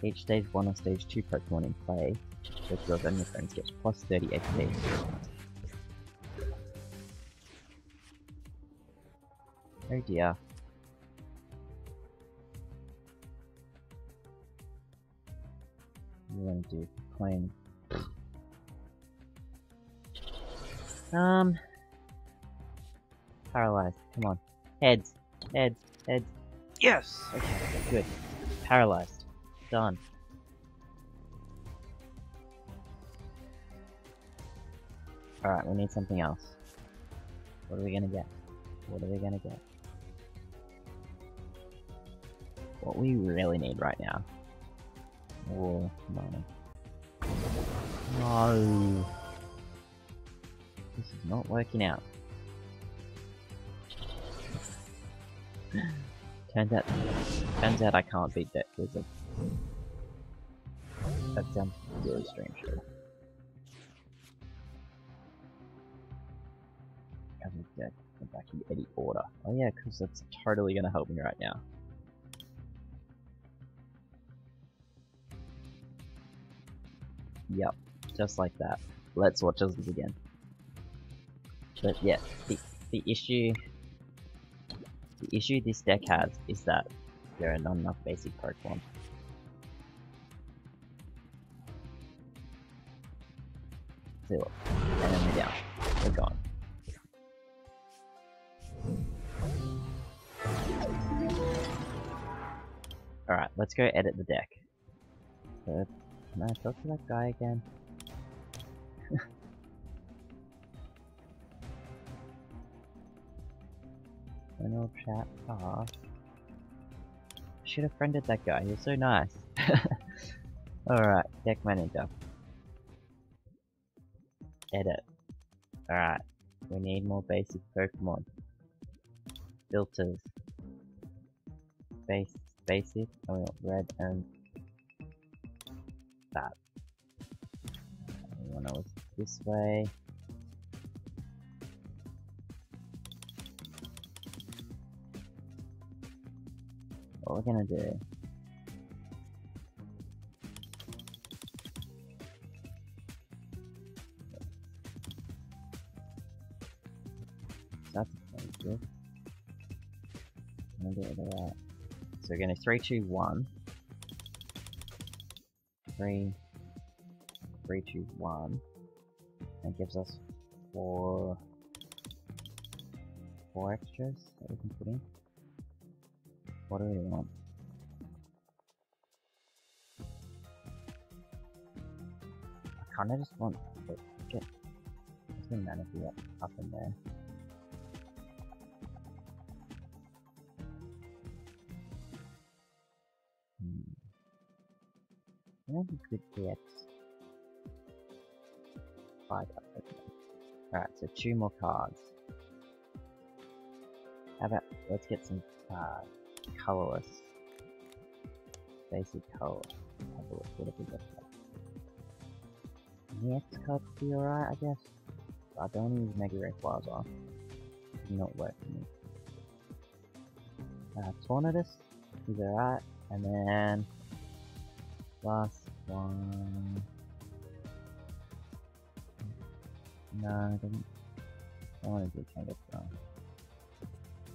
Each stage 1 or stage 2 Pokemon in play, both yours and your friends gets plus 30 XP. Oh dear. What do you want to do? Claim. Paralyzed. Come on. Heads. Heads. Heads. Yes! Okay, good. Paralyzed. Done. Alright, we need something else. What are we gonna get? What are we gonna get? What we really need right now. War money. No. This is not working out. Turns out I can't beat that wizard. That sounds really strange though. I think that come back in any order. Oh yeah, because that's totally gonna help me right now. Yep, just like that. Let's watch this again. But yeah, the issue issue this deck has is that there are not enough basic Pokemon. See, look. And then we're down. We're gone. Alright, let's go edit the deck. Can I talk to that guy again? General chat off. I should have friended that guy, he was so nice. Alright, deck manager. Edit. Alright, we need more basic Pokemon. Filters. Basic, and we want red and that. We want to look this way. What we're gonna do. That's expensive. I'm gonna do that. So we're gonna 3, 2, 1. 3, 2, 1. That gives us four extras that we can put in. What do we want? I kinda just want to get the Manaphy up in there. Maybe could get 5 up. Alright, so 2 more cards. How about let's get some colorless. Basic color. Have a look, what have we got there? The X card could be alright, I guess. But I don't use Mega Rayquaza. It did not work for me. Tornadus is alright, and then last one. No, I don't want to do Kangaskhan.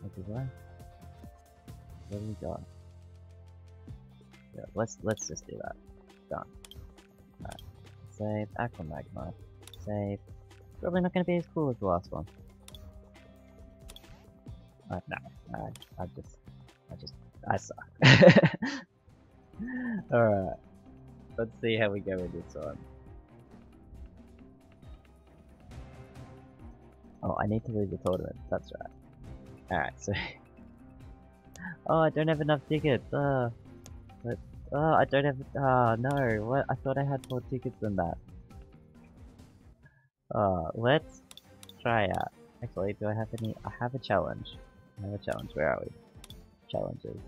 What is that? What have we got? Yeah, let's just do that. Done. Alright. Save. Aqua Magma. Save. Probably not going to be as cool as the last one. No. I suck. Alright. Let's see how we go with this one. Oh, I need to lose the tournament. That's right. Alright, so... oh, I don't have enough tickets. I don't have... oh, no. What? I thought I had more tickets than that. Let's try out. Actually, do I have any... I have a challenge. Where are we? Challenges.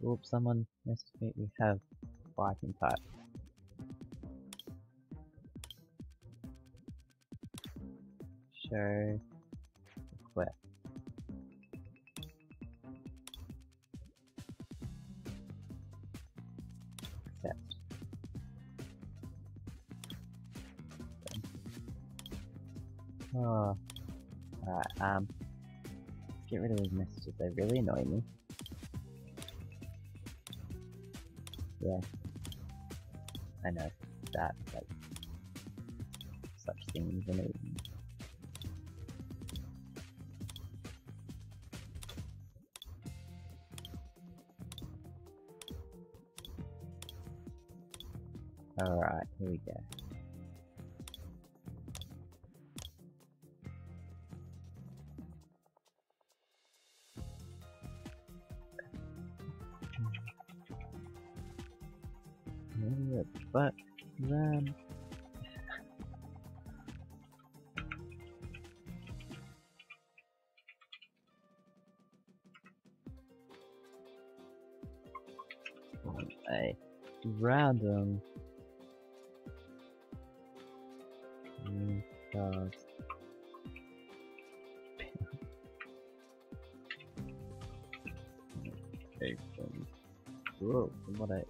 Oops, someone messaged me. We have fighting type. Show request. Accept. Oh, alright. Get rid of these messages. They really annoy me. Yeah, I know that, like, such things annoy me. Alright, here we go. But then a random card. Whoa, what I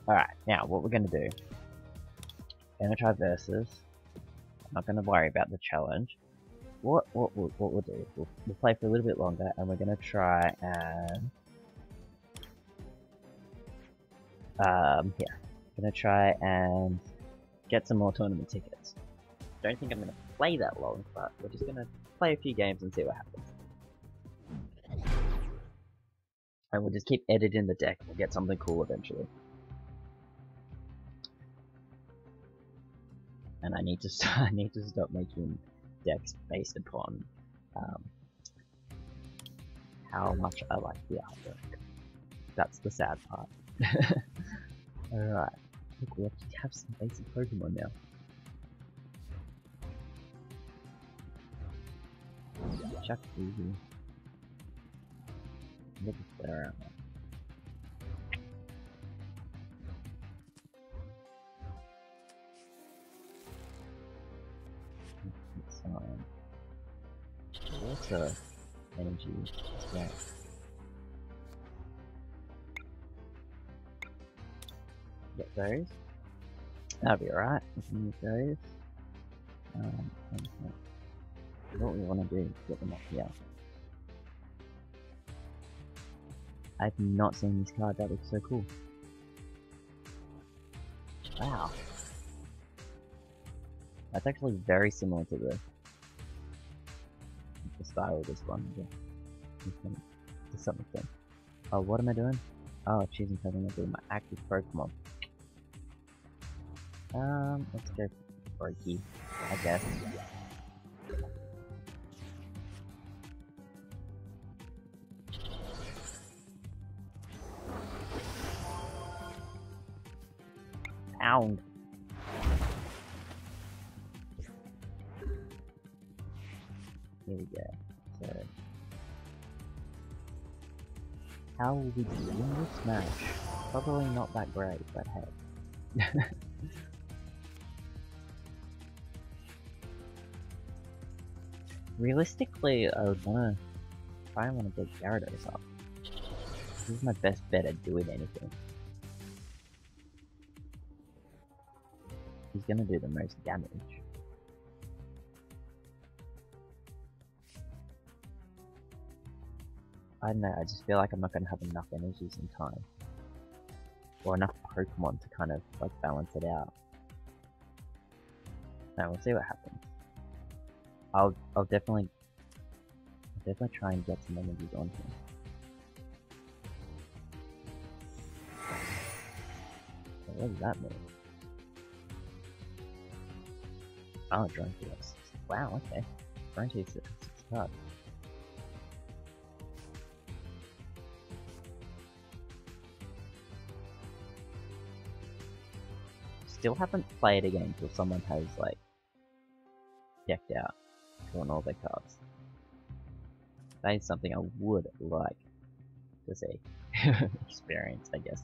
Alright, now what we're gonna do. Gonna try versus. I'm not gonna worry about the challenge. What we'll do is we'll play for a little bit longer, and we're gonna try and gonna try and get some more tournament tickets. Don't think I'm gonna play that long, but we're just gonna play a few games and see what happens. And we'll just keep editing the deck. We'll get something cool eventually. And I need to stop making decks based upon how much I like the artwork. That's the sad part. Alright. Look, we actually have some basic Pokemon now. Chuck easy. Get this flare out. Water energy as well. Get those. That'll be alright. We can use those. What we want to do is get them up here. I've not seen this card. That looks so cool. Wow. That's actually very similar to the style of this one. Yeah. To some extent. Oh, what am I doing? Oh, choosing Pokemon to my active Pokemon. Let's go for Brokey, I guess. Pound. Here we go. So, how will we do in this match? Probably not that great, but hey. Realistically, I would try to get Gyarados up. This is my best bet at doing anything. He's gonna do the most damage. I don't know, I just feel like I'm not gonna have enough energies in time. Or enough Pokemon to kind of like balance it out. No, we'll see what happens. I'll definitely try and get some energies on him. So what does that mean? Oh, Drone Fields. Wow, okay. Drone Fields 6 cards. Still haven't played a game until someone has like decked out on all their cards. That is something I would like to see. Experience, I guess.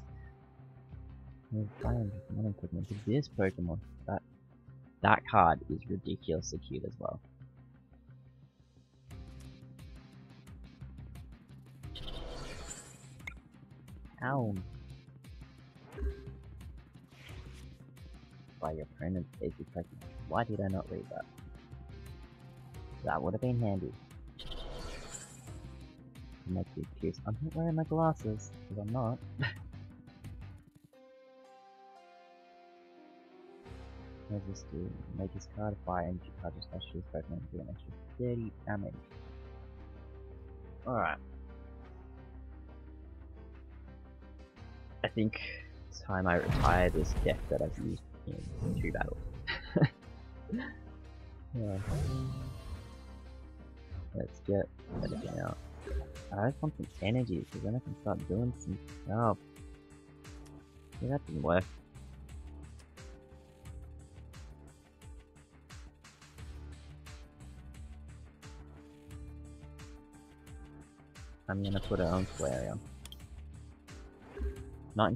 Pokemon to this Pokemon. That card is ridiculously cute as well. Ow. By your opponent's basic Pokemon. Why did I not read that? That would have been handy. Make you cute. I'm not wearing my glasses, because I'm not. What does this do? Make his card a fire energy card, just special his Pokemon do an extra 30 damage. Alright. I think it's time I retire this deck that I've used in 2 battles. Yeah. Let's get everything out. I just want some energy, because then I can start doing some stuff. Yeah, that didn't work. I'm gonna put it on Flareon. Not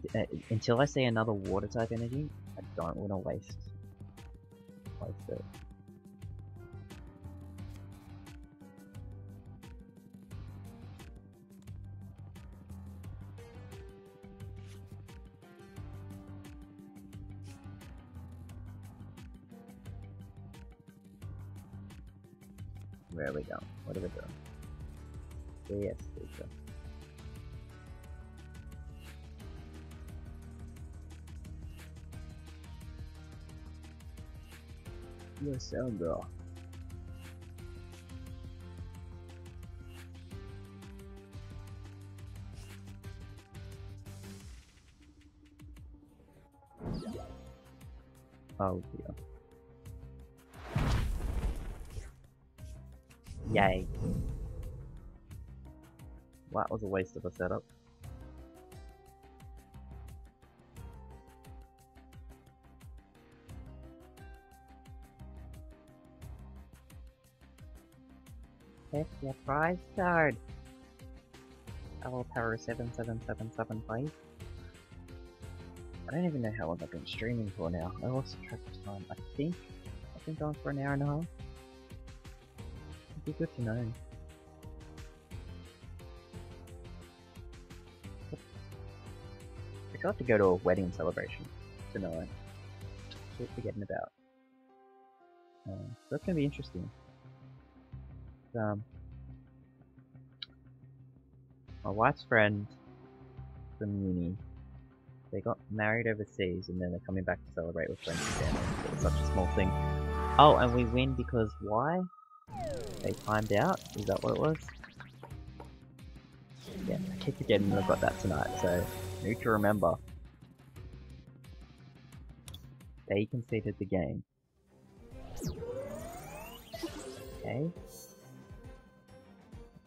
until I see another water type energy, I don't want to waste it. Where are we going? What are we doing? Yes, speaker. Yes, sound girl. Oh dear. Yay. Well, that was a waste of a setup. Heck yeah, prize card! Level power 77775. I don't even know how long I've been streaming for now. I lost track of time. I think I've been going for an hour and a half. It'd be good to know. I got to go to a wedding celebration tonight. Keep forgetting about. That's gonna be interesting. My wife's friend from uni, they got married overseas and then they're coming back to celebrate with friends and family. It's such a small thing. Oh, and we win because why? They timed out? Is that what it was? Yeah, I keep forgetting that I've got that tonight, so need to remember. They conceded the game. Okay.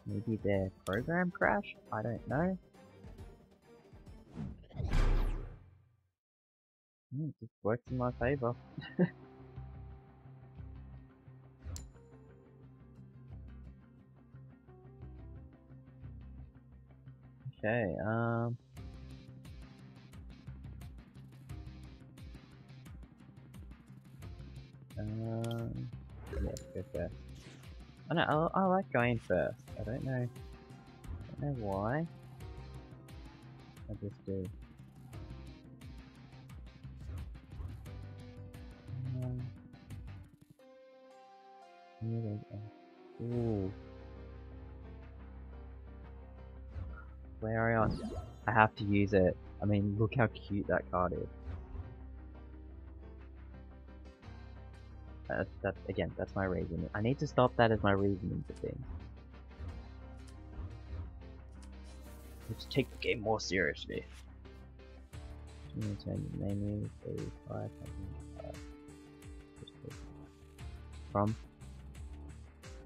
Maybe their program crashed? I don't know. It just works in my favor. Okay, yeah, go first. I know, I like going first. I don't know why. I just do. Here we go. Ooh. Flareon. I have to use it. I mean, look how cute that card is. Again, that's my reason. I need to stop that as my reasoning for things. Let's take the game more seriously. From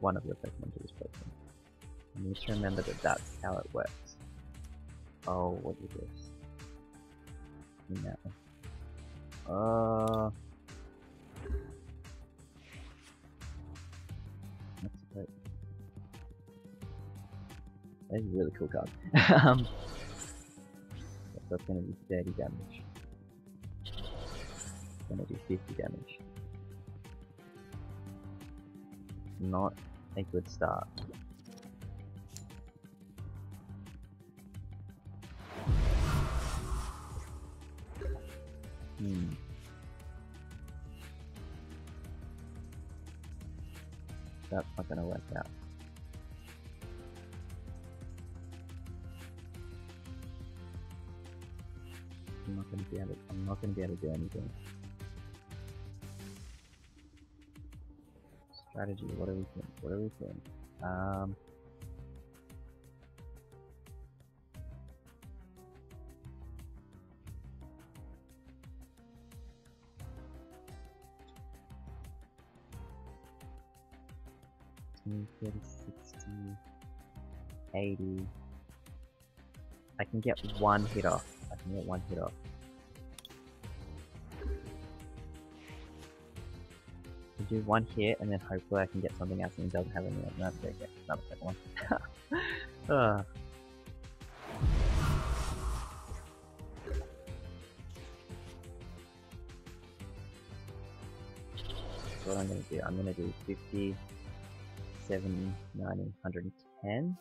one of your Pokemon to this Pokemon. I need to remember that that's how it works. Oh, what is this? No. That's a really cool card. That's gonna be 30 damage. It's gonna do 50 damage. Not a good start. That's not gonna work out. I'm not gonna be able to do anything. Strategy, what do we think? $20, $30, $60, $80. I can get one hit off. Do one hit and then hopefully I can get something else and it doesn't have any. No, okay, another second one. So what I'm gonna do, I'm gonna do 50, 70, 90, 110.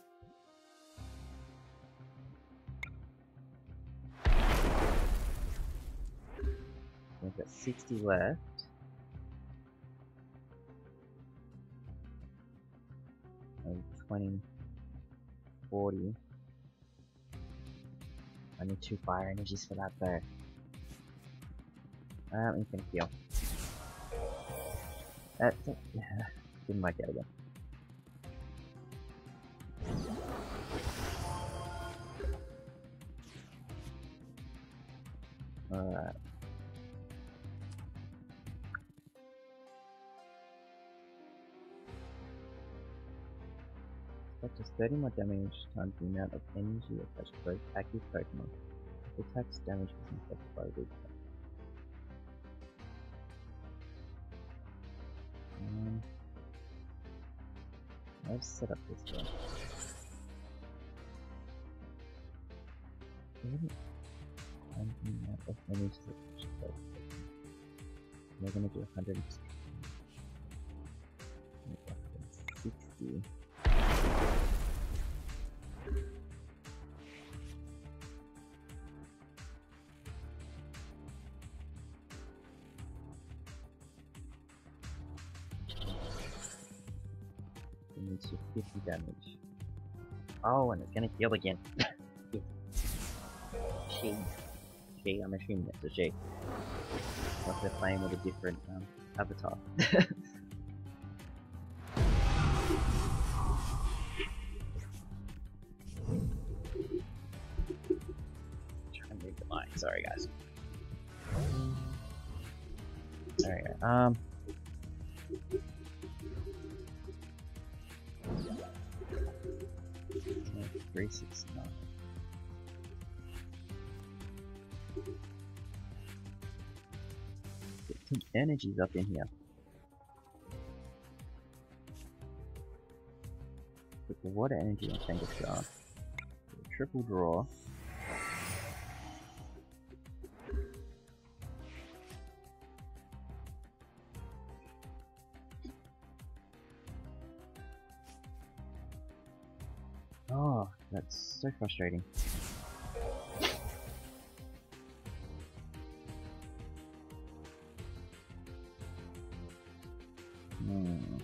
We've got 60 left. 20, 40. I need 2 fire energies for that though. I'm gonna heal. Didn't work out again. Alright. That does 30 more damage times the amount of energy attached to both active Pokemon. If attack's damage is infected by a weak point. Let's set up this one. And the amount of energy attached to both Pokemon. We're gonna do 160. Needs to 50 damage. Oh, and it's gonna heal again. Yeah. She. I'm assuming that's a she. Like they're playing with a different avatar. Try and move the mic. Sorry, guys. Alright, 369. Get some energies up in here. Put the water energy in Kangaskhan. Triple draw. Oh, that's so frustrating. Hmm.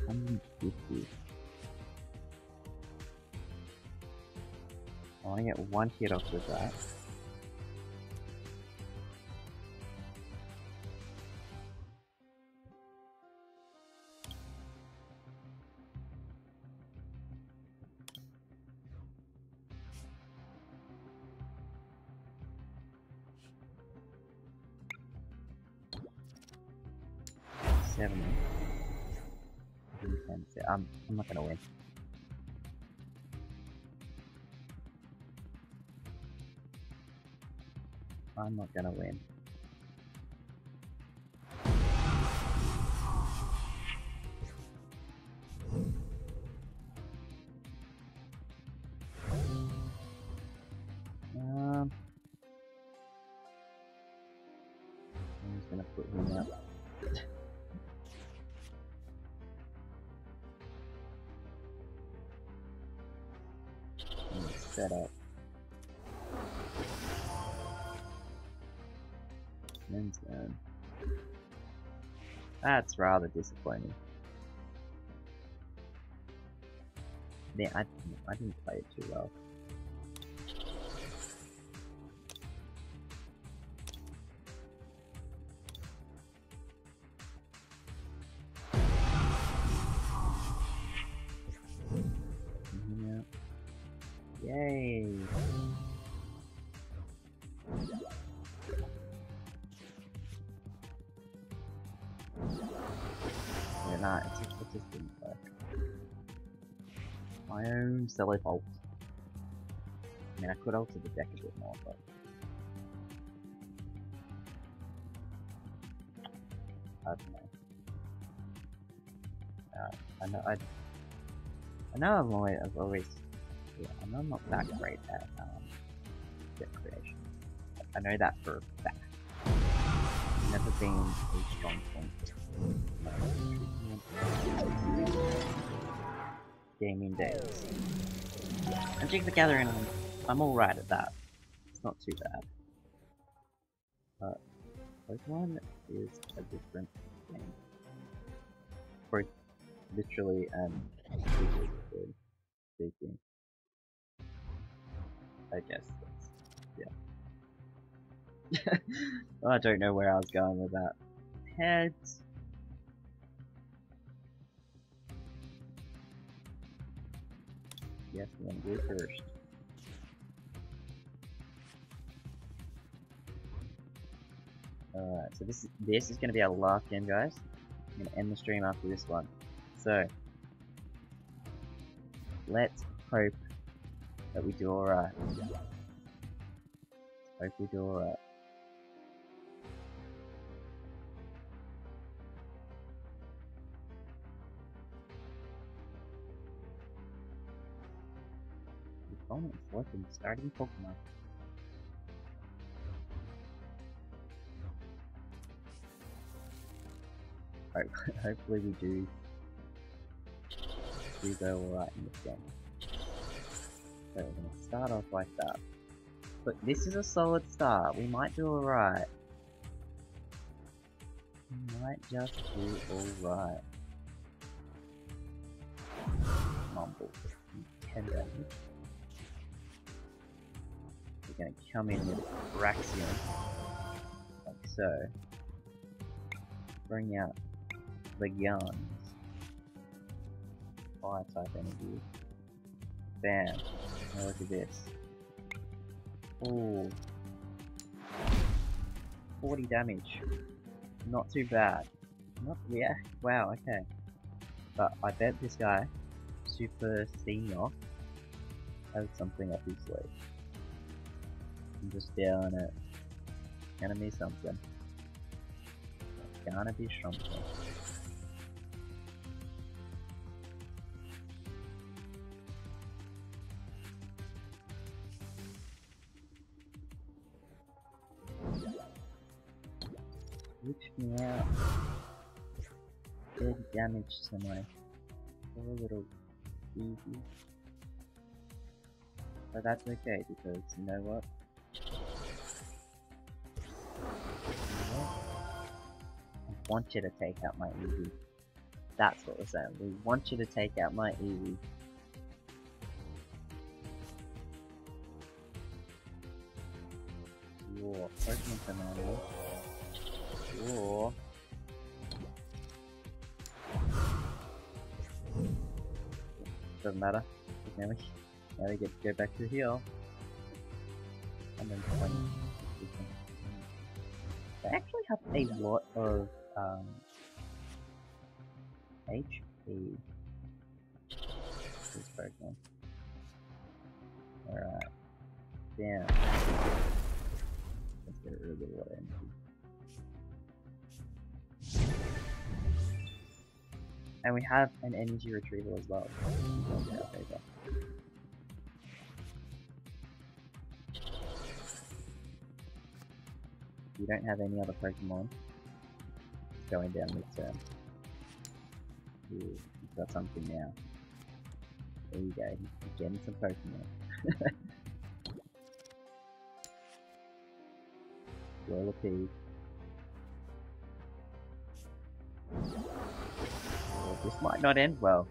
150. I want to get one hit off with that. I'm not gonna win. I'm not gonna win. I'm just gonna put him out. Set up. Men's man. That's rather disappointing. Man, I didn't play it too well. Yay! Yeah, nah, it just didn't work. My own silly fault. I mean, I could alter the deck a bit more, but I don't know. I know I've always yeah, I know I'm not that great at deck creation. I know that for a fact. Never been a strong point. Gaming days. And Magic the Gathering, I'm alright at that. It's not too bad. But Pokemon is a different game. both literally and figuratively speaking. I guess that's, yeah. I don't know where I was going with that. Heads. Yes, I'm gonna go first. Alright, so this is gonna be our last game, guys. I'm gonna end the stream after this one. So let's hope that we do alright. Hope we do alright. The opponent is selecting starting Pokemon. Hopefully we do go alright in this game. So we're gonna start off like that. But this is a solid start. We might do alright. We might just do alright. Mumble. 10 damage. We're gonna come in with Braxium. Like so. Bring out the guns. Fire type energy. Bam. Now look at this. Ooh. 40 damage. Not too bad. Not, yeah, wow, okay. But I bet this guy, Super Senior, has something up his sleeve. I'm just down it. Gonna be something. Gonna be something. Which me out. Big damage to my poor little baby. But that's okay because you know what? I want you to take out my Eevee. That's what we're saying. We want you to take out my Eevee. Your Pokemon Commander. Or doesn't matter. Now we get to go back to the heal. And then 20. They actually have a lot of HP. This Pokemon. Alright. Damn. Let's get rid of the water energy. And we have an energy retrieval as well. You don't have any other Pokemon going down this turn. You've got something now. There you go, you're getting some Pokemon. Roll a P. Well, this might not end well.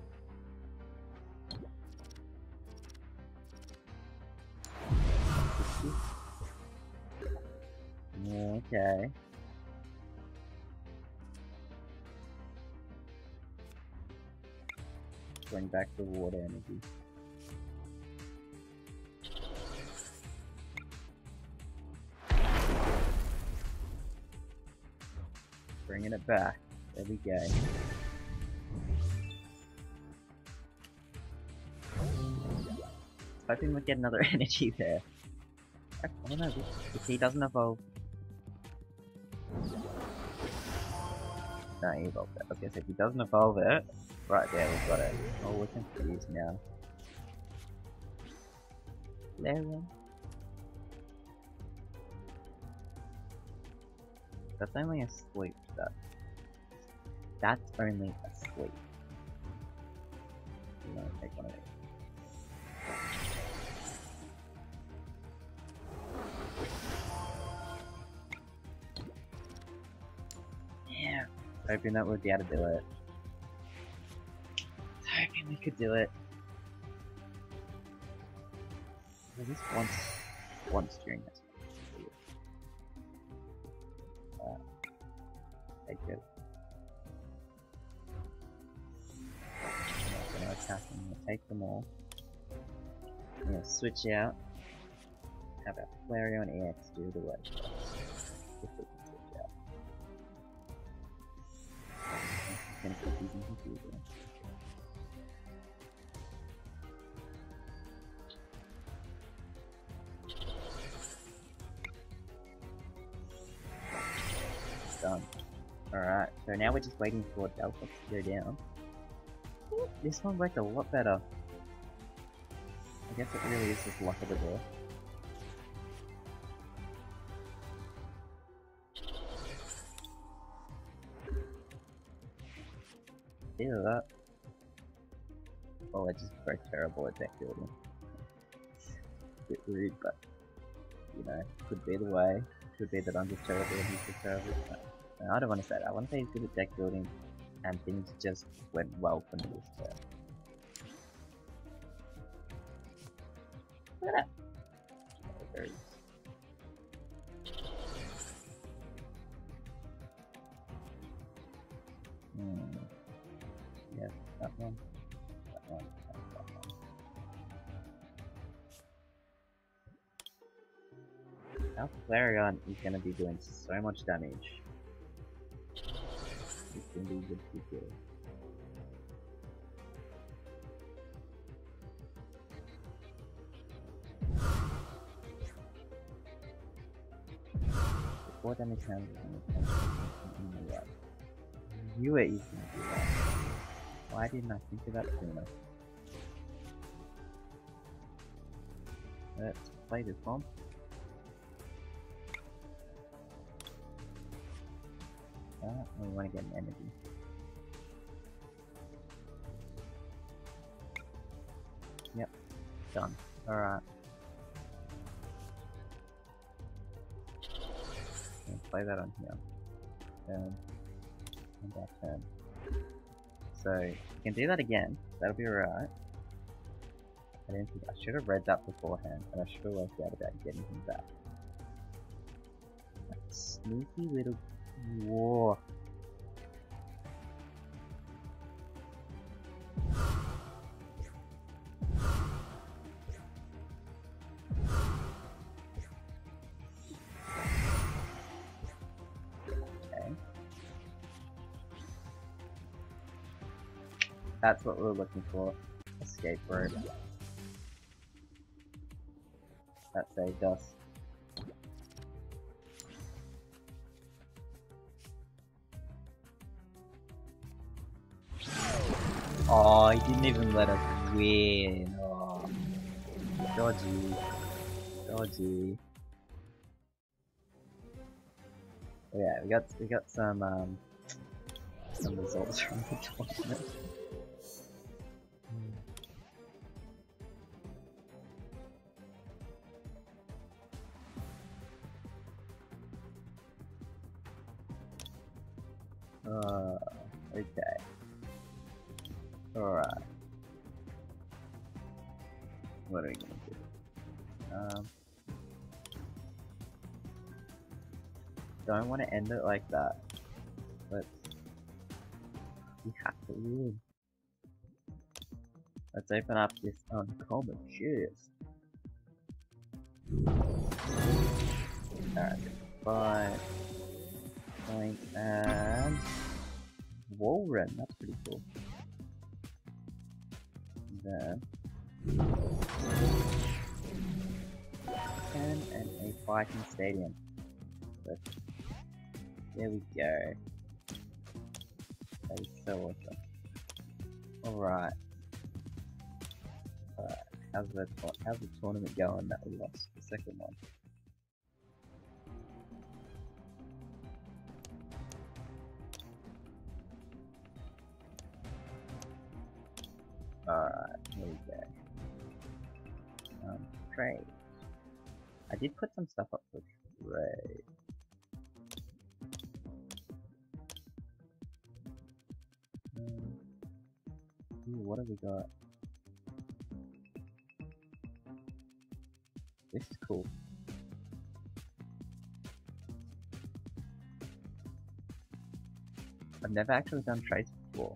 Okay. Bring back the water energy. Bringing it back. There we go. Hoping we get another energy there. Oh no, if he doesn't evolve. No, he evolved it. I was gonna say, if he doesn't evolve it, right there, we've got it. Oh, we're confused now. Hello. That's only a sleep stuff. That's only a sleep. I'm gonna take one of these. Yeah. Hoping that would be able to do it. You could do it. At least once during this. Take it. I'm gonna attack them. I'm gonna take them all. I'm gonna switch out. Have our Flareon EX do the work. If we can switch out. It's gonna be confusing. Done. Alright, so now we're just waiting for Delphox to go down. Ooh, this one worked a lot better. I guess it really is just luck of the draw. Either that. Oh, I just very terrible at deck building. Bit rude, but you know, could be the way. Could be that I'm just terrible and he's just terrible. No, I don't want to say that. I want to say he's good at deck building, and things just went well for me this turn. Look at that. There it is. Yes, that one. That one. That one. Our Flareon is going to be doing so much damage. It's going to be ridiculous. Before damage counts, I knew it was going to do that. Why didn't I think of that sooner? Let's play this one. We want to get an energy. Yep, done. Alright. Play that on here. And that turn. So, you can do that again. That'll be alright. I didn't think I should have read that beforehand, and I should have worked out about getting him back. That sneaky little war. Okay. That's what we're looking for. Escape rope. That saved us. Oh, he didn't even let us win. Oh, dodgy. Dodgy. Oh, yeah, we got some results from the tournament. Okay. Alright. What are we gonna do? Don't want to end it like that. We have to win. Let's open up this uncommon chest. Alright, 5 points and Walren, that's pretty cool. Then 10 and a fighting stadium. But there we go. That is so awesome. Alright. How's the tournament going that we lost the second one? Alright, here we go. Trade. I did put some stuff up for trade. Ooh, what have we got? This is cool. I've never actually done trades before.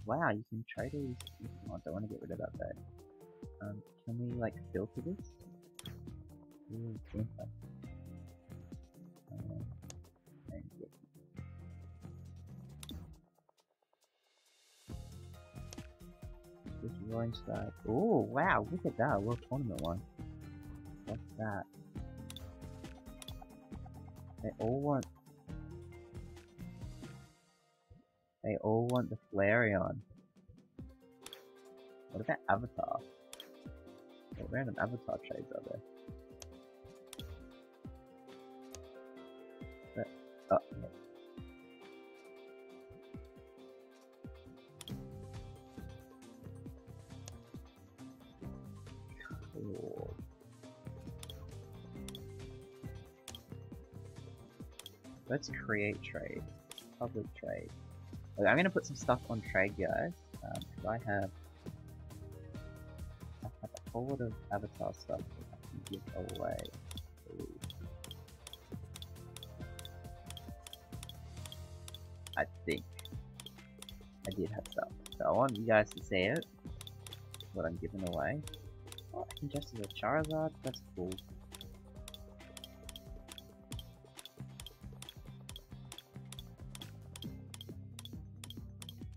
Wow, you can trade all these. Oh, I don't want to get rid of that though. Can we like filter this? Ooh, gameplay. And yeah. This roaring star. Oh wow, look at that World Tournament one. What's that? They all want. They all want the Flareon. What about Avatar? What random Avatar trades are there? Oh, no. Cool. Let's create trade. Public trade. Okay, I'm gonna put some stuff on trade, guys. Because I have a whole lot of Avatar stuff that I can give away. Ooh. I think I did have stuff. So I want you guys to see it. What I'm giving away. Oh, I can just do a Charizard. That's cool.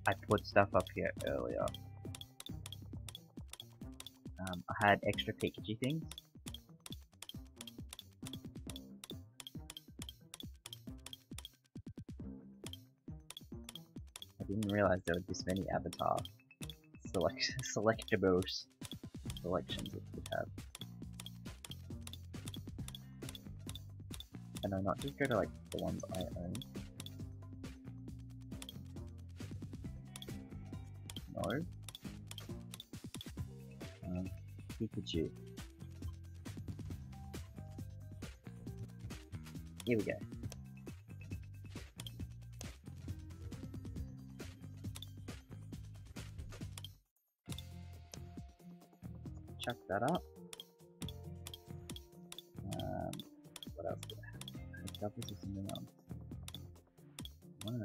I put stuff up here earlier. I had extra Pikachu things. I didn't realize there were this many Avatar selectables selections that we have. Can I not just go to like the ones I own? No. Pikachu. Here we go. Chuck that up. What else do I have? I have doubles or something else. One.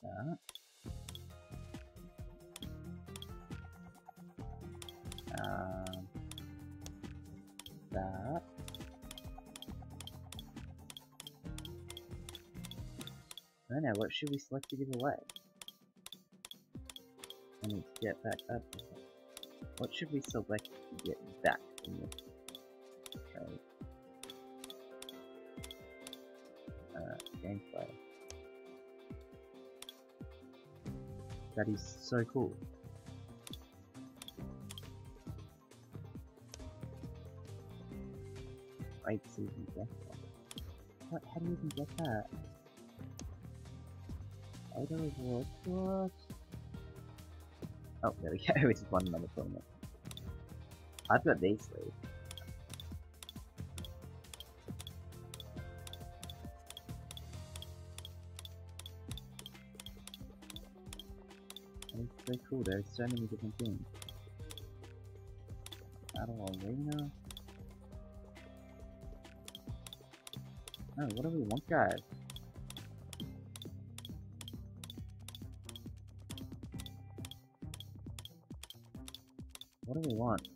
That. That. I don't know, what should we select to give away? I need to get back up. What should we select to get back from this trade? Gameplay. That is so cool. Great season death. What? How do you even get that? Idol reward. What? Oh, there we go. We just won another tournament. I've got these three. It's so cool. There's so many different things. Battle Arena. Oh, what do we want, guys? What do we want?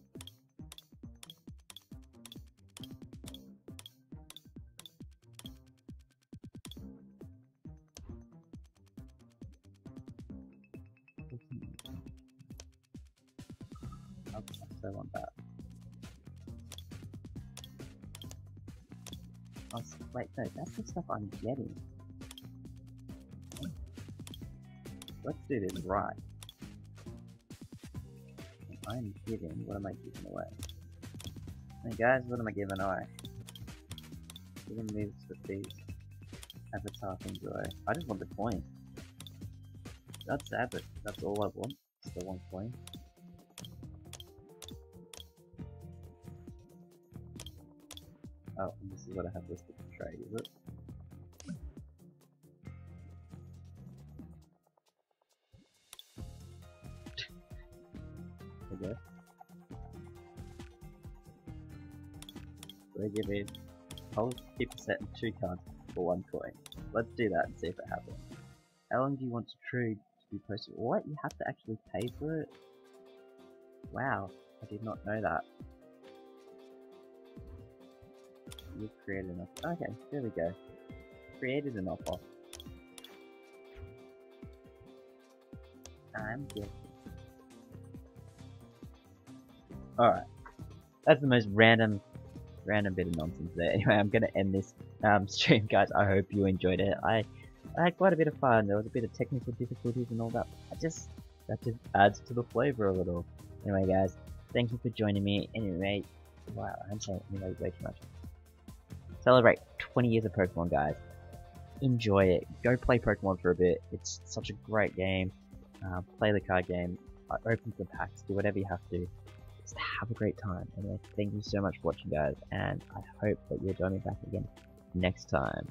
I still want that. Oh, wait, no, that's the stuff I'm getting. Let's do this right. I'm giving, what am I giving away? Hey guys, what am I giving away? Giving moves with these. Avatar things away. I just want the coin. That's sad, but that's all I want. Just the one coin. Oh, and this is what I have listed for trade, is it? There we go. We give it hold 50% and 2 cards for 1 coin. Let's do that and see if it happens. How long do you want to trade to be posted? What? You have to actually pay for it? Wow, I did not know that. You've created an offer. Okay, there we go. Created an offer. I'm guessing. Alright. That's the most random bit of nonsense there. Anyway, I'm gonna end this stream, guys. I hope you enjoyed it. I had quite a bit of fun. There was a bit of technical difficulties and all that. That just adds to the flavor a little. Anyway, guys, thank you for joining me. Anyway, wow, I'm saying anyway way too much. Celebrate 20 years of Pokemon, guys. Enjoy it. Go play Pokemon for a bit. It's such a great game. Play the card game. Open the packs. Do whatever you have to. Just have a great time. Anyway, thank you so much for watching, guys, and I hope that you'll join me back again next time.